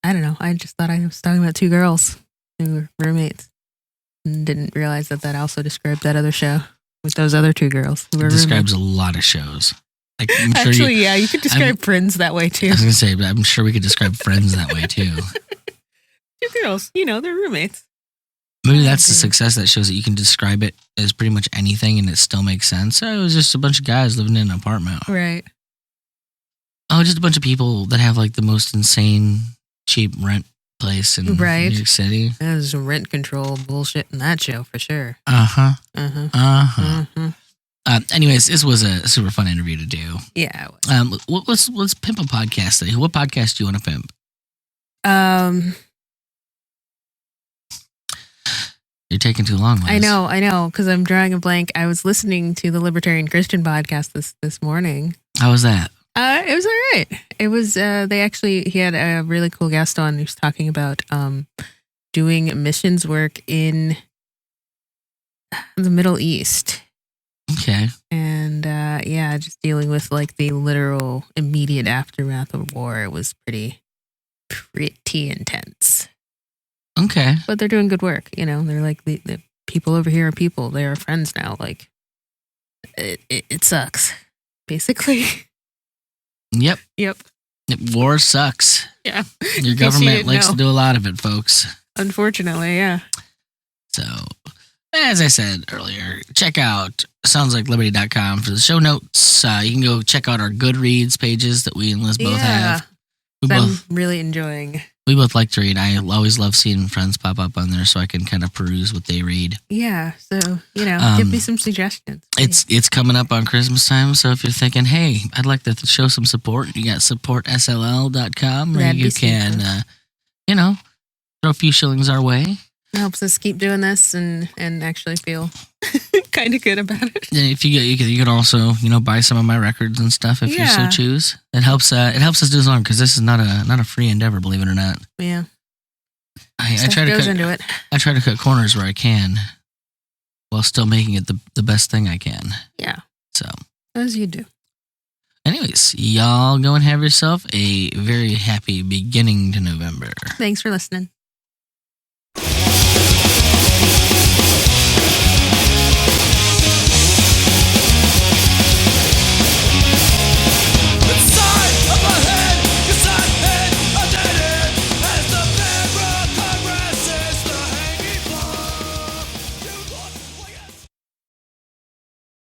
B: don't know. I just thought I was talking about two girls who were roommates. And didn't realize that also described that other show with those other two girls who were
A: It describes
B: roommates.
A: a lot of shows. Like, I'm sure
B: Actually, yeah, you could describe Friends that way too.
A: I was going to say, but I'm sure we could describe Friends that way too.
B: Two girls, they're roommates.
A: Maybe that's the success that shows that you can describe it as pretty much anything and it still makes sense. Oh, it was just a bunch of guys living in an apartment.
B: Right.
A: Oh, just a bunch of people that have the most insane cheap rent place in New York City.
B: There's some rent control bullshit in that show for sure.
A: Anyways, this was a super fun interview to do.
B: Yeah.
A: Let's pimp a podcast today. What podcast do you want to pimp? You're taking too long, Liz.
B: I know, because I'm drawing a blank. I was listening to the Libertarian Christian podcast this morning.
A: How was that?
B: It was all right. It was, he had a really cool guest on who's talking about doing missions work in the Middle East.
A: Okay.
B: And just dealing with the literal immediate aftermath of war. It was pretty intense.
A: Okay.
B: But they're doing good work. They're the people over here are people. They are friends now. Like, it sucks, basically.
A: Yep.
B: Yep.
A: War sucks.
B: Yeah.
A: Your government likes to do a lot of it, folks.
B: Unfortunately, yeah.
A: So, as I said earlier, check out soundslike.liberty.com for the show notes. You can go check out our Goodreads pages that we and Liz both have.
B: I'm really enjoying.
A: We both like to read. I always love seeing friends pop up on there so I can kind of peruse what they read.
B: Yeah, so, give me some suggestions.
A: It's coming up on Christmas time, so if you're thinking, hey, I'd like to show some support, you got supportSLL.com where you can, throw a few shillings our way.
B: It helps us keep doing this and actually feel kind of good about it.
A: And if you can also buy some of my records and stuff if you so choose. It helps us do this long because this is not a free endeavor, believe it or not.
B: Yeah,
A: I try to cut corners where I can while still making it the best thing I can.
B: Yeah,
A: so
B: as you do.
A: Anyways, y'all go and have yourself a very happy beginning to November.
B: Thanks for listening.